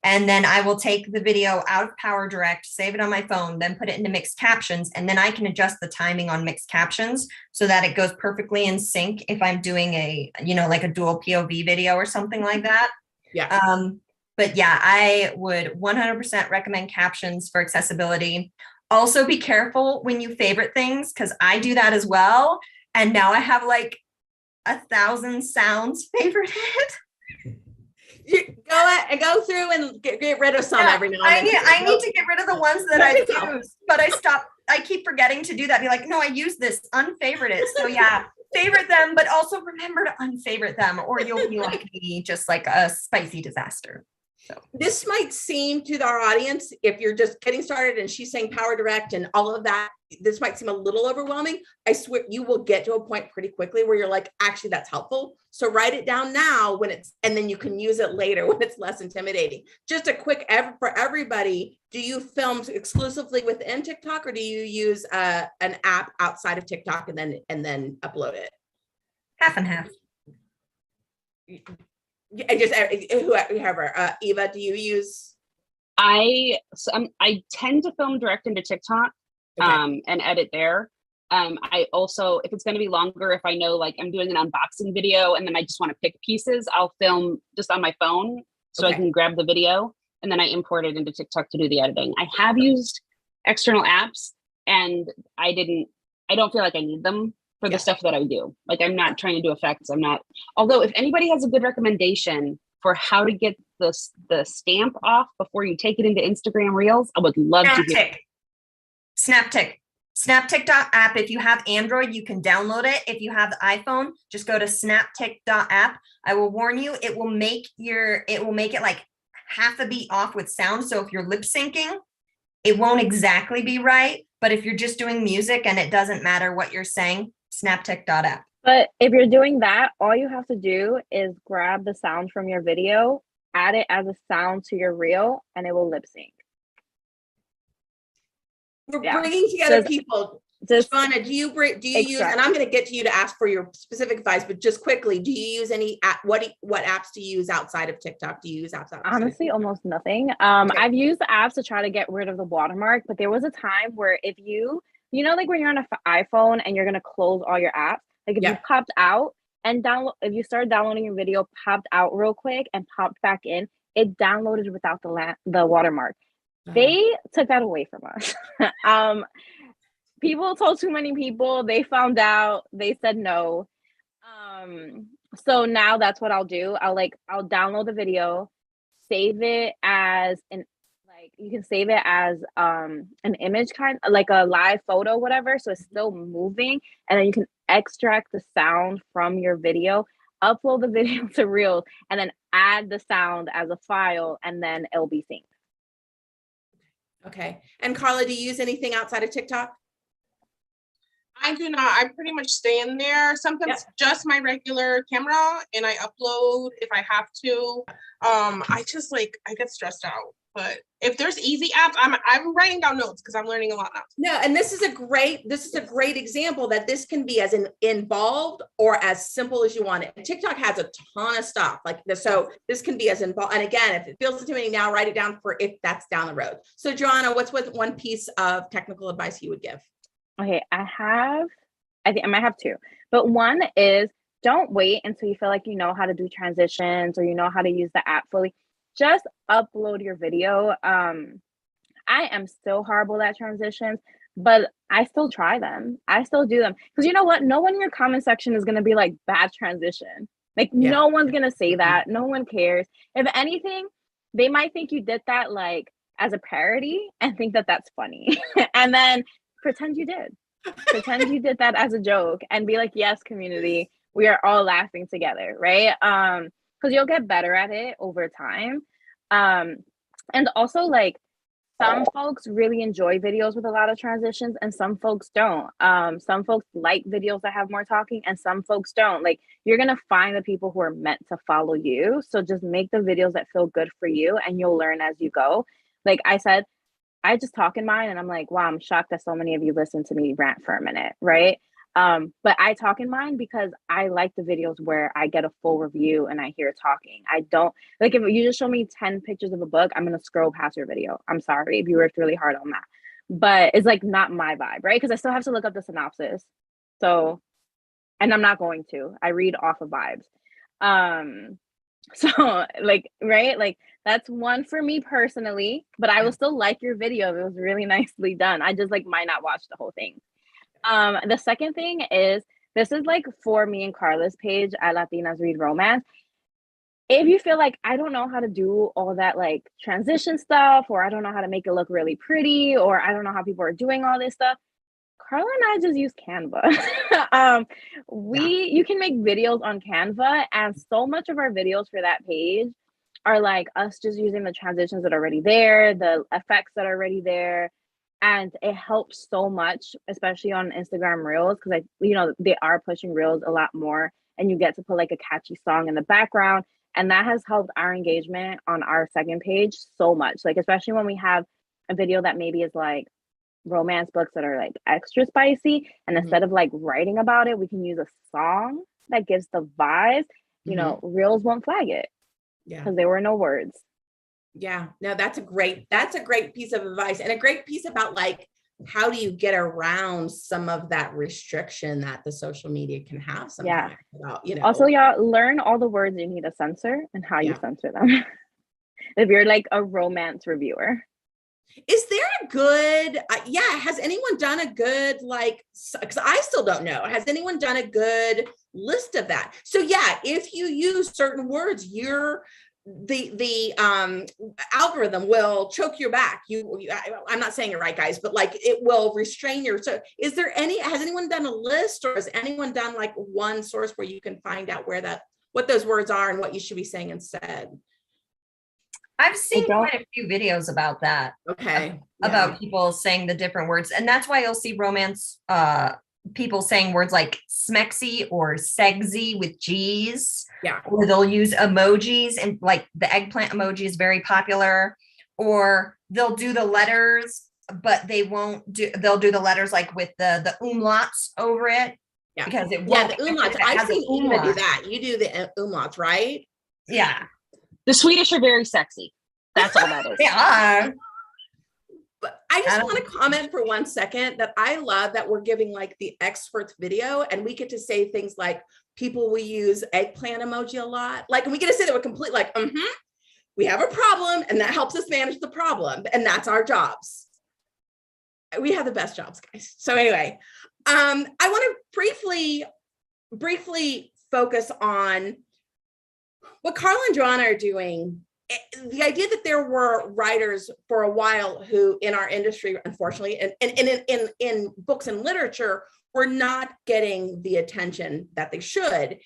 And then I will take the video out of PowerDirect, save it on my phone, then put it into mixed captions. And then I can adjust the timing on mixed captions so that it goes perfectly in sync if I'm doing a, like a dual POV video or something like that. Yeah. But yeah, I would 100% recommend captions for accessibility. Also be careful when you favorite things, because I do that as well. And now I have like 1,000 sounds favorited. You go through and get rid of some every now and then. I need to get rid of the ones that I've used, but I keep forgetting to do that. Be like, no, I use this, unfavorite it. So yeah, favorite them, but also remember to unfavorite them or you'll be like me, just like a spicy disaster. So this might seem to our audience, if you're just getting started and she's saying PowerDirect and all of that, this might seem a little overwhelming. I swear you will get to a point pretty quickly where you're like, actually, that's helpful. So write it down now and then you can use it later when it's less intimidating. Just a quick for everybody, do you film exclusively within TikTok or do you use an app outside of TikTok and then upload it? Half and half. I just whoever. Eva, do you use? I tend to film direct into TikTok, and edit there. I also, if it's going to be longer, if I know like I'm doing an unboxing video and then I just want to pick pieces, I'll film just on my phone so I can grab the video and then I import it into TikTok to do the editing. I have used external apps and I don't feel like I need them for the stuff that I do. Like I'm not trying to do effects. Although if anybody has a good recommendation for how to get the stamp off before you take it into Instagram Reels, I would love to hear. Snaptic app. If you have Android, you can download it. If you have the iPhone, just go to snaptic.app. I will warn you, it will make it like half a beat off with sound. So if you're lip syncing, it won't exactly be right. But if you're just doing music and it doesn't matter what you're saying, snaptic.app. But if you're doing that, all you have to do is grab the sound from your video, add it as a sound to your reel, and it will lip sync. We're bringing together people. Shauna, do you use, and I'm going to get to you to ask for your specific advice, but just quickly, do you use any what apps do you use outside of TikTok? Do you use apps outside? Honestly, almost nothing. I've used the apps to try to get rid of the watermark, but there was a time where if like when you're on an iPhone and you're going to close all your apps, like if you popped out and if you started downloading your video, popped out real quick and popped back in, it downloaded without the watermark. They took that away from us. People told too many people, they found out, they said no. So now that's what I'll do. I'll download the video, save it as you can save it as an image, kind of like a live photo, whatever. So it's still moving. And then you can extract the sound from your video, upload the video to Reels, and then add the sound as a file, and then it'll be synced. Okay. And Carla, do you use anything outside of TikTok? I do not. I pretty much stay in there. Sometimes just my regular camera and I upload if I have to. I get stressed out. But if there's easy apps, I'm writing down notes because I'm learning a lot now. No, and this is a great example that this can be as involved or as simple as you want it. TikTok has a ton of stuff like this, so this can be as involved. And again, if it feels intimidating now, write it down for if that's down the road. So Joanna, what's one piece of technical advice you would give? Okay, I think I might have two, but one is don't wait until you feel like you know how to do transitions or you know how to use the app fully. Just upload your video. I am still horrible at transitions, but I still try them. I still do them. Because you know what? No one in your comment section is going to be like, bad transition. Like, no one's going to say that. No one cares. If anything, they might think you did that like as a parody and think that that's funny. And then pretend you did. Pretend you did that as a joke and be like, yes, community, we are all laughing together, right? Because you'll get better at it over time. And also, like, some folks really enjoy videos with a lot of transitions and some folks don't. Some folks like videos that have more talking and some folks don't. Like, you're going to find the people who are meant to follow you. So just make the videos that feel good for you and you'll learn as you go. Like I said, I just talk in mine and I'm like, wow, I'm shocked that so many of you listen to me rant for a minute, right? But I talk in mine because I like the videos where I get a full review and I hear talking. I don't like if you just show me 10 pictures of a book, I'm gonna scroll past your video. I'm sorry if you worked really hard on that, but it's like not my vibe, right? Because I still have to look up the synopsis. So, and I'm not going to. I read off of vibes. So like, right, like that's one for me personally, but I will still like your video. It was really nicely done. I just like might not watch the whole thing. The second thing is, this is like for me and Carla's page at Latinas Read Romance. If you feel like I don't know how to do all that like transition stuff, or I don't know how to make it look really pretty, or I don't know how people are doing all this stuff, Carla and I just use Canva. You can make videos on Canva, and so much of our videos for that page are like us just using the transitions that are already there, the effects that are already there. And it helps so much, especially on Instagram Reels, because they are pushing Reels a lot more, and you get to put like a catchy song in the background, and that has helped our engagement on our second page so much. Like especially when we have a video that maybe is like romance books that are like extra spicy, and instead of like writing about it, we can use a song that gives the vibes. Reels won't flag it because there were no words. Yeah, no, that's a great piece of advice, and a great piece about like, how do you get around some of that restriction that the social media can have sometimes about, Also, y'all learn all the words you need to censor and how you censor them. If you're like a romance reviewer. Is there a good, has anyone done a good, like, because I still don't know, has anyone done a good list of that? So yeah, if you use certain words, the algorithm will choke your back. I'm not saying it right, guys, but like it will restrain your. So has anyone done a list, or has anyone done like one source where you can find out what those words are and what you should be saying instead? I've seen quite a few videos about that. Okay. About people saying the different words. And that's why you'll see romance people saying words like smexy or segsy with G's. Yeah. Or they'll use emojis, and like the eggplant emoji is very popular. Or they'll do the letters, but they'll do the letters like with the umlauts over it. Yeah. Because it won't. The umlauts. I've seen Eva do that. You do the umlauts, right? Yeah. The Swedish are very sexy. That's all that is. They are. But I just want to comment for 1 second that I love that we're giving like the experts video, and we get to say things like, people will use eggplant emoji a lot. Like, and we get to say that we're complete like, we have a problem, and that helps us manage the problem. And that's our jobs. We have the best jobs, guys. So anyway, I want to briefly focus on what Carla and Joanna are doing. The idea that there were writers for a while who in our industry, unfortunately, and in books and literature, were not getting the attention that they should.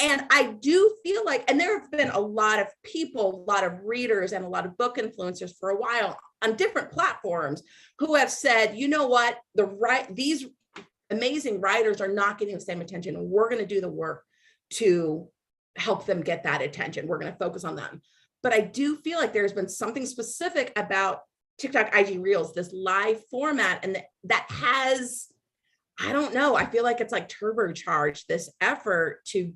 And I do feel like, and there have been a lot of people, a lot of readers, and a lot of book influencers for a while on different platforms who have said, you know what, these amazing writers are not getting the same attention, and we're going to do the work to help them get that attention. We're going to focus on them. but I do feel like there's been something specific about TikTok IG Reels, this live format, and that has, I don't know, I feel like it's like turbocharged this effort to,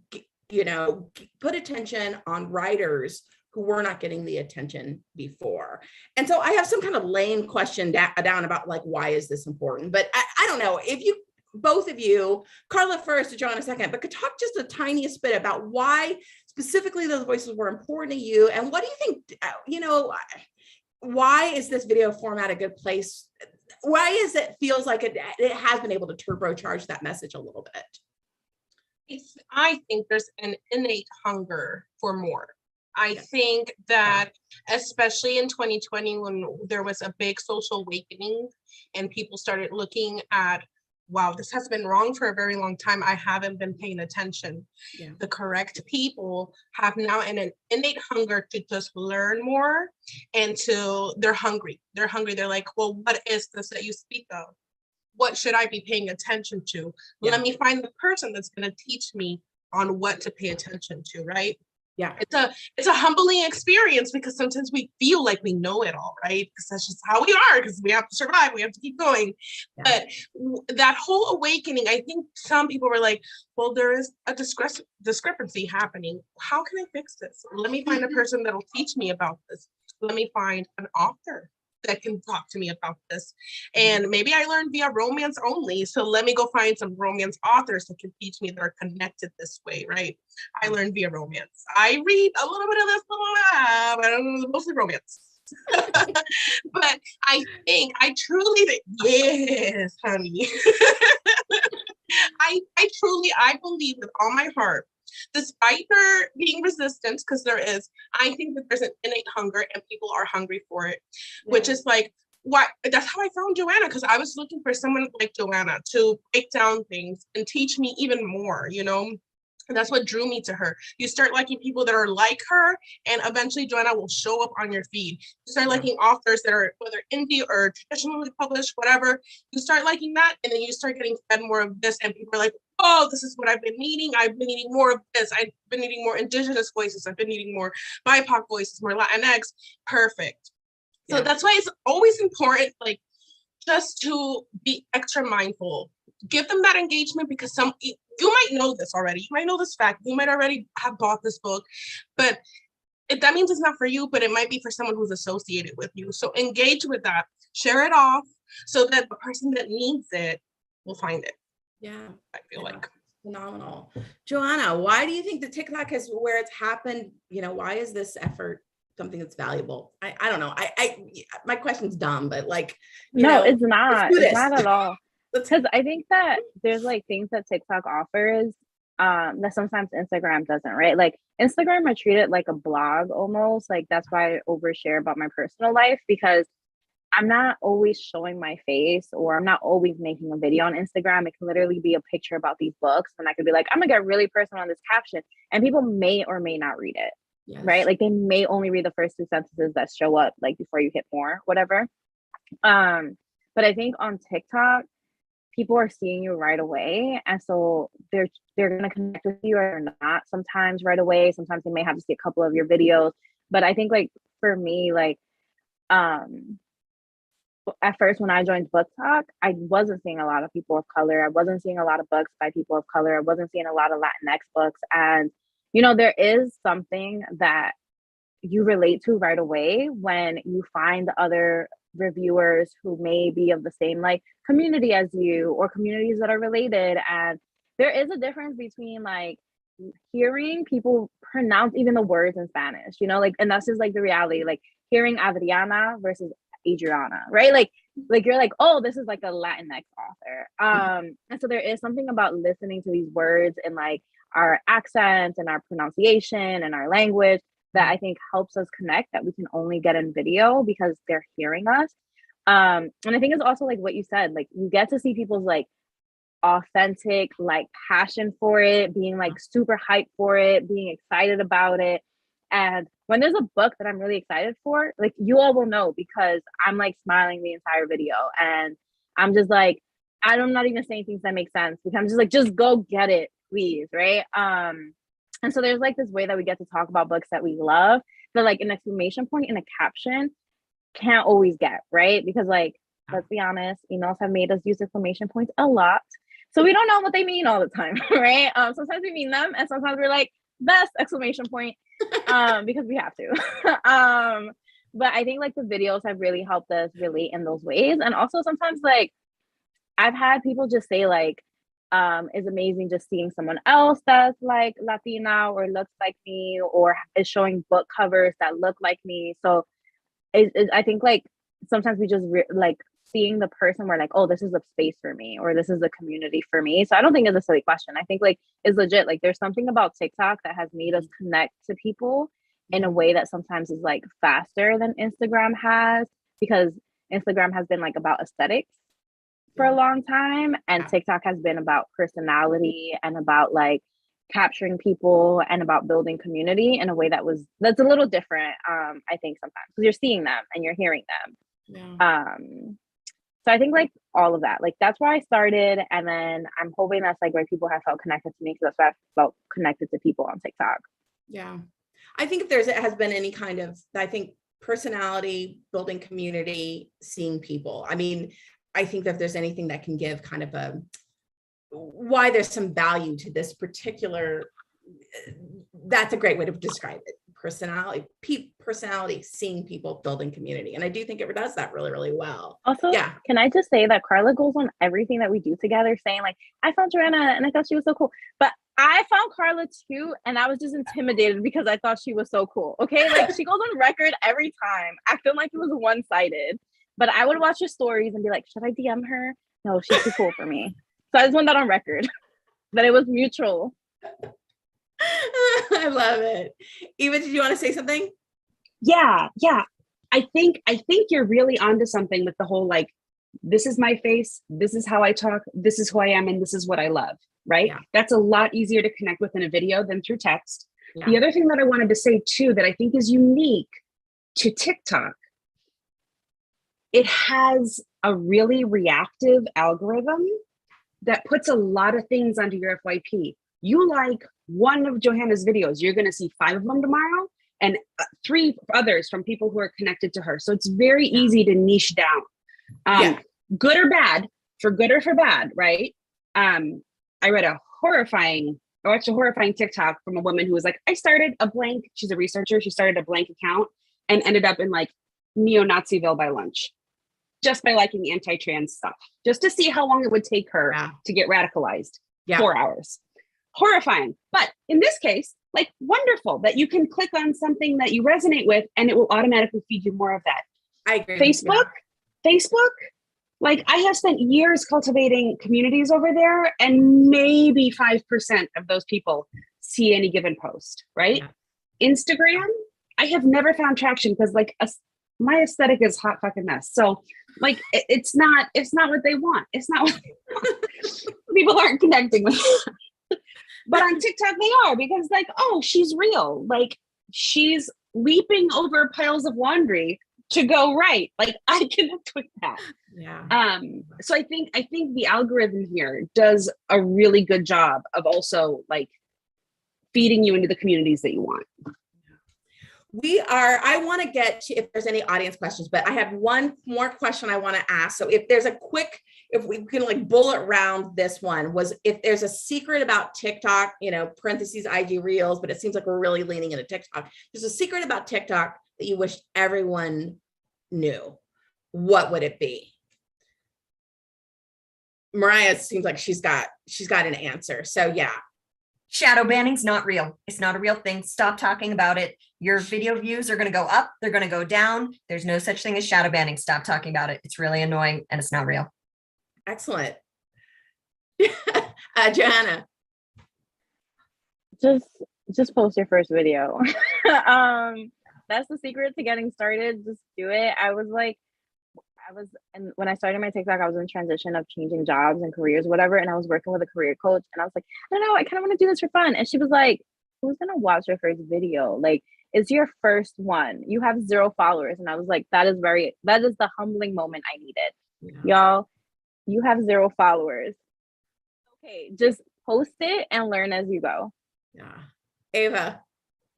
put attention on writers who were not getting the attention before. And so I have some kind of lame question down about like, why is this important? But I don't know if you, both of you, Carla first, Joanna second, but could talk just a tiniest bit about why specifically those voices were important to you. And what do you think, why is this video format a good place? Why is it feels like it has been able to turbocharge that message a little bit? I think there's an innate hunger for more. I think that especially in 2020, when there was a big social awakening and people started looking at, wow, this has been wrong for a very long time. I haven't been paying attention. Yeah. The correct people have now an innate hunger to just learn more, and they're hungry. They're hungry. They're like, well, what is this that you speak of? What should I be paying attention to? Yeah. Let me find the person that's going to teach me on what to pay attention to, right? Yeah. It's a humbling experience, because sometimes we feel like we know it all, right? Because that's just how we are, because we have to survive, we have to keep going. Yeah. But that whole awakening, I think some people were like, well, there is a discrepancy happening. How can I fix this? Let me find a person that'll teach me about this. Let me find an author that can talk to me about this. And maybe I learned via romance only. So let me go find some romance authors that can teach me that are connected this way, right? I learned via romance. I read a little bit of this, but mostly romance. But I think I truly, yes, honey. I believe with all my heart, despite there being resistance, because there is, I think that there's an innate hunger and people are hungry for it, which is like, what, that's how I found Joanna, because I was looking for someone like Joanna to break down things and teach me even more, And that's what drew me to her. You start liking people that are like her, and eventually Joanna will show up on your feed. You start liking authors that are, whether indie or traditionally published, whatever, you start liking that, and then you start getting fed more of this, and people are like, oh, this is what I've been needing. I've been needing more of this. I've been needing more Indigenous voices. I've been needing more BIPOC voices, more Latinx. Perfect. So that's why it's always important, like, just to be extra mindful. Give them that engagement, because you might know this already. You might know this fact. You might already have bought this book, but that means it's not for you, but it might be for someone who's associated with you. So engage with that. Share it off so that the person that needs it will find it. Yeah. I feel like. Phenomenal. Joanna, why do you think the TikTok is where it's happened? Why is this effort something that's valuable? I don't know. My question's dumb, but like, it's not. It's not at all. Because I think that there's like things that TikTok offers that sometimes Instagram doesn't, right? Like Instagram, I treat it like a blog almost. Like that's why I overshare about my personal life, because I'm not always showing my face, or I'm not always making a video on Instagram. It can literally be a picture about these books, and I could be like, I'm gonna get really personal on this caption, and people may or may not read it. Yes. Right? Like they may only read the first 2 sentences that show up, like before you hit more, whatever. But I think on TikTok, people are seeing you right away, and so they're gonna connect with you or not. Sometimes right away. Sometimes they may have to see a couple of your videos. But I think like for me, like at first when I joined Book Talk, I wasn't seeing a lot of people of color. I wasn't seeing a lot of books by people of color. I wasn't seeing a lot of Latinx books, and there is something that you relate to right away when you find other reviewers who may be of the same like community as you, or communities that are related. And there is a difference between like hearing people pronounce even the words in Spanish, like, and that's just like the reality, like hearing Adriana versus Adriana, right? Like you're like, oh, this is like a Latinx author. And so there is something about listening to these words and like our accents and our pronunciation and our language that I think helps us connect, that we can only get in video because they're hearing us. And I think it's also like what you said, like you get to see people's like authentic like passion for it, being like super hyped for it, being excited about it. And when there's a book that I'm really excited for, like you all will know, because I'm like smiling the entire video, and I'm just like, I'm not even saying things that make sense, because I'm just like, just go get it, please, right? And so there's like this way that we get to talk about books that we love the like an exclamation point in a caption can't always get, right? Because like, let's be honest, emails have made us use exclamation points a lot. So we don't know what they mean all the time, right? Sometimes we mean them and sometimes we're like, best exclamation point, because we have to. But I think like the videos have really helped us relate in those ways. And also sometimes like I've had people just say like, it's amazing just seeing someone else that's like Latina or looks like me or is showing book covers that look like me. So I think like sometimes we just like seeing the person, we're like, oh, this is a space for me or this is a community for me. So I don't think it's a silly question. I think like it's legit. Like there's something about TikTok that has made us connect to people in a way that sometimes is like faster than Instagram has, because Instagram has been like about aesthetics for a long time, and TikTok has been about personality and about like capturing people and about building community in a way that's a little different. I think sometimes because you're seeing them and you're hearing them. So I think like all of that, like that's where I started, and then I'm hoping that's like where people have felt connected to me, because that's why I felt connected to people on TikTok. Yeah, I think if it has been any kind of, I think personality, building community, seeing people. I mean, I think that if there's anything that can give kind of a why there's some value to this particular, that's a great way to describe it. Personality, seeing people, building community. And I do think it does that really, really well. Also, can I just say that Carla goes on everything that we do together saying like, I found Joanna and I thought she was so cool. But I found Carla too, and I was just intimidated because I thought she was so cool. Okay, like she goes on record every time acting like it was one-sided. But I would watch her stories and be like, should I DM her? No, she's too cool for me. So I just want that on record, that it was mutual. I love it. Eva, did you want to say something? Yeah. I think you're really onto something with the whole like, this is my face, this is how I talk, this is who I am, and this is what I love, right? Yeah. That's a lot easier to connect with in a video than through text. Yeah. The other thing that I wanted to say too, that I think is unique to TikTok, it has a really reactive algorithm that puts a lot of things onto your FYP. You like one of Johanna's videos, you're going to see 5 of them tomorrow, and 3 others from people who are connected to her. So it's very easy to niche down. Good or bad, for good or for bad, right? I watched a horrifying TikTok from a woman who was like, I started a blank, she's a researcher, she started a blank account and ended up in like neo-Naziville by lunch, just by liking anti-trans stuff, just to see how long it would take her to get radicalized. 4 hours. Horrifying. But in this case, like wonderful that you can click on something that you resonate with and it will automatically feed you more of that. I agree. Facebook, like I have spent years cultivating communities over there, and maybe 5% of those people see any given post, right? Yeah. Instagram, I have never found traction because like my aesthetic is hot fucking mess. So like it's not what they want. It's not what they want. People aren't connecting with it. But on TikTok they are, because like, oh, she's real. Like she's leaping over piles of laundry to go right. Like I connect with that. Yeah. So I think the algorithm here does a really good job of also like feeding you into the communities that you want. I want to get to if there's any audience questions, but I have one more question I want to ask. So if there's if we can like bullet round this one, was if there's a secret about TikTok, parentheses IG Reels, but it seems like we're really leaning into TikTok. There's a secret about TikTok that you wish everyone knew. What would it be? Mariah seems like she's got an answer. So yeah. Shadow banning's not real. It's not a real thing. Stop talking about it. Your video views are going to go up. They're going to go down. There's no such thing as shadow banning. Stop talking about it. It's really annoying and it's not real. Excellent. Johanna. Just post your first video. That's the secret to getting started. Just do it. And when I started my TikTok, I was in transition of changing jobs and careers, whatever. And I was working with a career coach, and I was like, I don't know, I kind of want to do this for fun. And she was like, who's going to watch your first video? Like, it's your first one. You have 0 followers. And I was like, that is the humbling moment I needed. Yeah. Y'all, you have 0 followers. Okay, just post it and learn as you go. Yeah. Ava.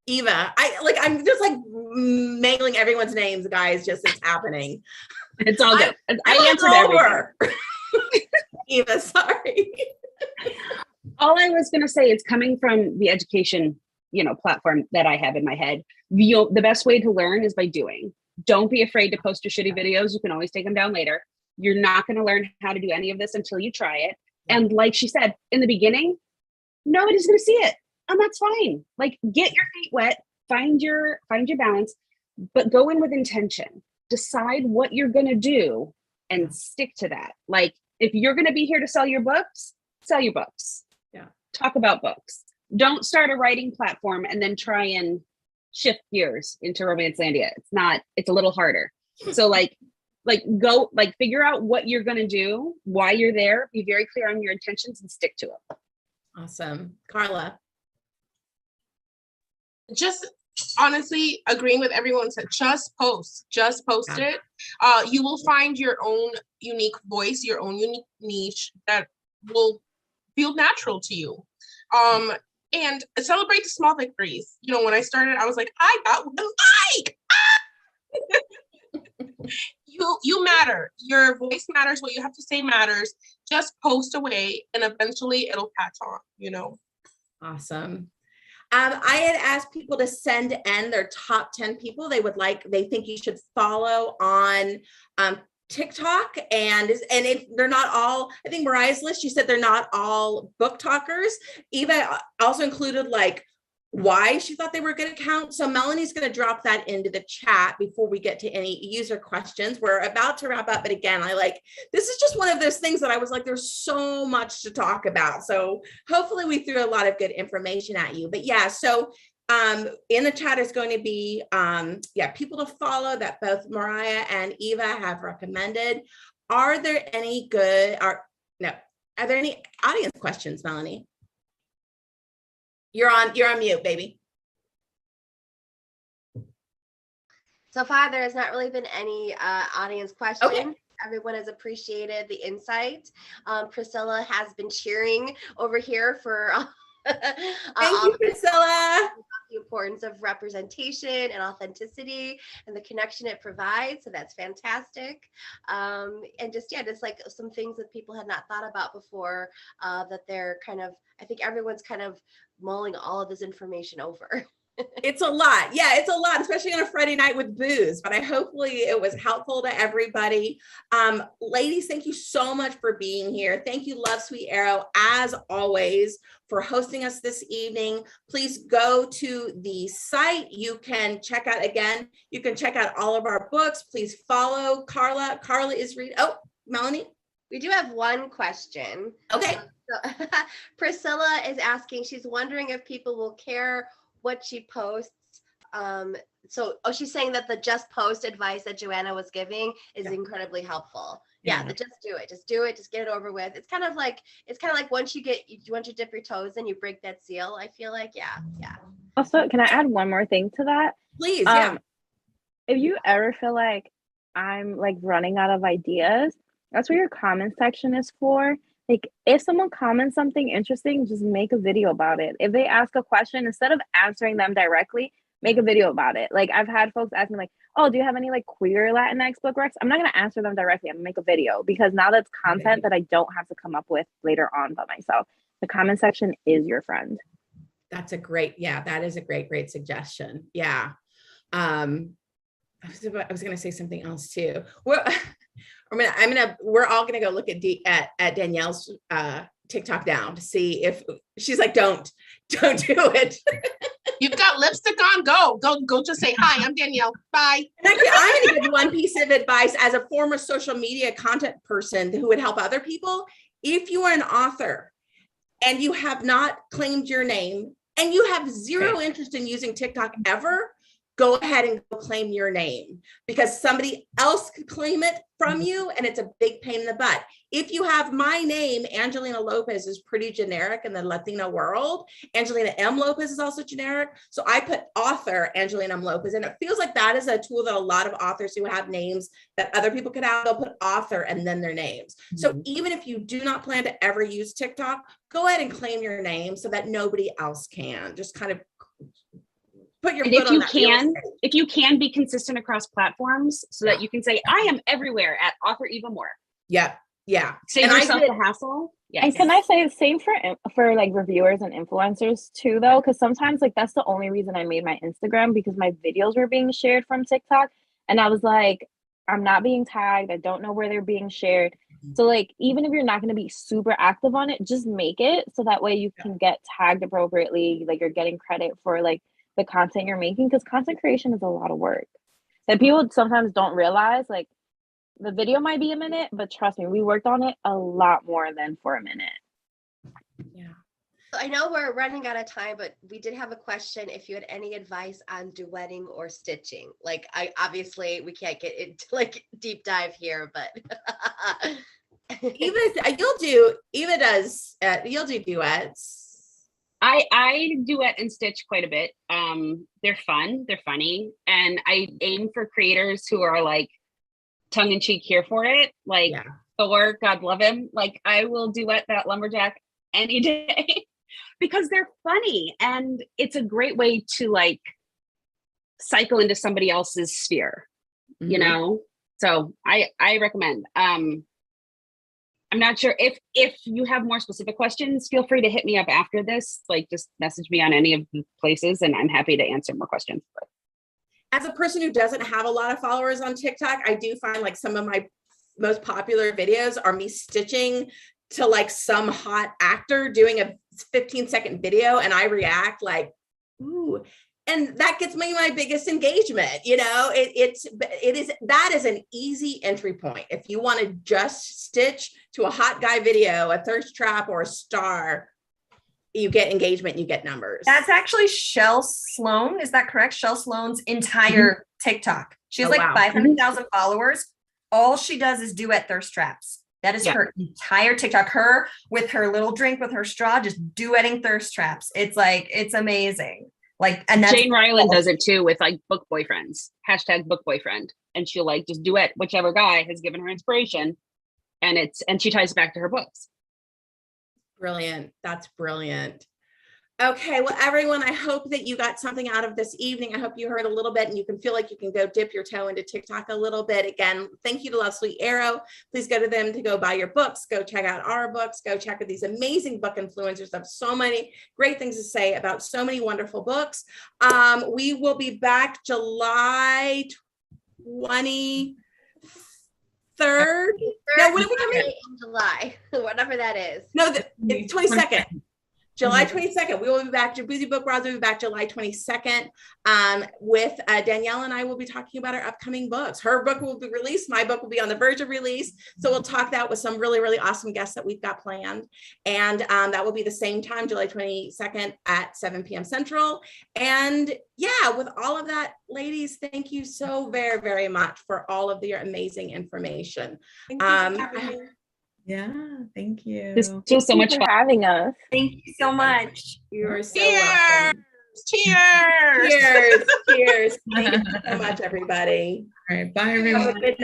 Eva. I'm just like mangling everyone's names, guys. Just it's happening. It's all good. I answered everything. Eva, sorry. All I was going to say is coming from the education, platform that I have in my head. The best way to learn is by doing. Don't be afraid to post your shitty videos. You can always take them down later. You're not going to learn how to do any of this until you try it. And like she said, in the beginning, nobody's going to see it. And that's fine. Like, get your feet wet, find your balance, but go in with intention. Decide what you're going to do and stick to that. Like, if you're going to be here to sell your books, sell your books. Yeah. Talk about books. Don't start a writing platform and then try and shift gears into Romancelandia. It's a little harder. So go figure out what you're going to do, why you're there, be very clear on your intentions and stick to it. Awesome. Carla. Just honestly agreeing with everyone said, just post it. You will find your own unique voice, your own unique niche that will feel natural to you. And celebrate the small victories. When I started, I was like, I got one mic. You matter. Your voice matters. What you have to say matters. Just post away and eventually it'll catch on, Awesome. I had asked people to send in their top 10 people they think you should follow on TikTok, and if they're not all, I think Mariah's list, she said they're not all book talkers. Eva also included why she thought they were a good account. So Melanie's going to drop that into the chat before we get to any user questions. We're about to wrap up, but again, this is just one of those things that I was like, there's so much to talk about. So hopefully we threw a lot of good information at you. But yeah, so in the chat is going to be people to follow that both Mariah and Eva have recommended. Are there any audience questions, Melanie? You're on mute, baby. So far, there has not really been any audience questions. Okay. Everyone has appreciated the insight. Priscilla has been cheering over here for Thank you, Priscilla. The importance of representation and authenticity and the connection it provides. So that's fantastic. And just some things that people had not thought about before, that they're I think everyone's kind of mulling all of this information over. It's a lot. Yeah, it's a lot, especially on a Friday night with booze, but hopefully it was helpful to everybody. Ladies, thank you so much for being here. Thank you, Love Sweet Arrow, as always, for hosting us this evening. Please go to the site. You can check out all of our books. Please follow Carla. Carla is reading. Oh, Melanie? We do have one question. Okay. So, Priscilla is asking, she's wondering if people will care what she posts. She's saying that the just post advice that Joanna was giving is incredibly helpful. Yeah, just do it, just get it over with. It's kind of like once you dip your toes in, you break that seal. I feel like, yeah. Also, can I add one more thing to that? Please, yeah. If you ever feel like I'm running out of ideas, that's what your comment section is for. If someone comments something interesting, just make a video about it. If they ask a question, instead of answering them directly, make a video about it. I've had folks ask me oh, do you have any queer Latinx book recs? I'm not going to answer them directly. I'm going to make a video because now that's content that I don't have to come up with later on by myself. The comment section is your friend. That is a great suggestion. Yeah. I was going to say something else too. We're all gonna go look at Danielle's TikTok now to see if she's don't do it. You've got lipstick on. Go just say hi. I'm Danielle. Bye. And I'm gonna give one piece of advice as a former social media content person who would help other people. If you are an author and you have not claimed your name and you have zero interest in using TikTok ever, go ahead and go claim your name because somebody else could claim it from you and it's a big pain in the butt. If you have my name, Angelina Lopez is pretty generic in the Latino world. Angelina M. Lopez is also generic. So I put author Angelina M. Lopez, and it feels like that is a tool that a lot of authors who have names that other people could have, they'll put author and then their names. Mm-hmm. So even if you do not plan to ever use TikTok, go ahead and claim your name so that nobody else can. Just kind of put your And foot on that real estate. if you can be consistent across platforms so that you can say, I am everywhere at author Eva Moore. Yep. Yeah. Save And yourself the hassle. Yes. And can I say the same for like reviewers and influencers too, though? Because sometimes like that's the only reason I made my Instagram, because my videos were being shared from TikTok, and I was like, I'm not being tagged. I don't know where they're being shared. So like, even if you're not going to be super active on it, just make it so that way you can get tagged appropriately. Like you're getting credit for like the content you're making, because content creation is a lot of work that people sometimes don't realize. Like the video might be a minute, but trust me, we worked on it a lot more than for a minute. Yeah. So I know we're running out of time, but we did have a question if you had any advice on duetting or stitching. Like obviously we can't get into like deep dive here, but Eva does you'll do duets. I duet and stitch quite a bit. They're fun, they're funny, and I aim for creators who are like tongue-in-cheek here for it. Like Thor, God love him. Like I will duet that lumberjack any day because they're funny, and it's a great way to like cycle into somebody else's sphere, you know? So I recommend. I'm not sure if you have more specific questions, feel free to hit me up after this. Like just message me on any of the places and I'm happy to answer more questions. As a person who doesn't have a lot of followers on TikTok, I do find like some of my most popular videos are me stitching to like some hot actor doing a 15-second video, and I react like, ooh. And that gets me my biggest engagement. You know, that is an easy entry point. If you want to just stitch to a hot guy video, a thirst trap, or a star, you get engagement, you get numbers. That's actually Shell Sloan. Is that correct? Shell Sloan's entire TikTok. She has 500,000 followers. All she does is duet thirst traps. That is her entire TikTok. Her with her little drink with her straw, just duetting thirst traps. It's like, it's amazing. Like, and that's Jane Ryland does it too with like book boyfriends, #book boyfriend. And she'll like just duet whichever guy has given her inspiration. And she ties it back to her books. Brilliant. That's brilliant. Okay, well, everyone, I hope that you got something out of this evening. I hope you heard a little bit and you can feel like you can go dip your toe into TikTok a little bit. Again, thank you to Love Sweet Arrow. Please go to them to go buy your books, go check out our books, go check out these amazing book influencers that have so many great things to say about so many wonderful books. We will be back July 23rd. No, when are we coming? In July, whatever that is. No, it's 22nd. July 22nd, we will be back. Boozy Book Broads will be back July 22nd with Danielle, and I will be talking about our upcoming books. Her book will be released. My book will be on the verge of release. So we'll talk that with some really, really awesome guests that we've got planned. And that will be the same time, July 22nd at 7 p.m. Central. And yeah, with all of that, ladies, thank you so very, very much for all of your amazing information. Thank you for having me. Yeah, thank you. This was so much for fun. having us. Thank you so much. You're so Cheers! welcome. Cheers! Cheers! Cheers! Thank you so much, everybody. All right, bye Have everyone. a good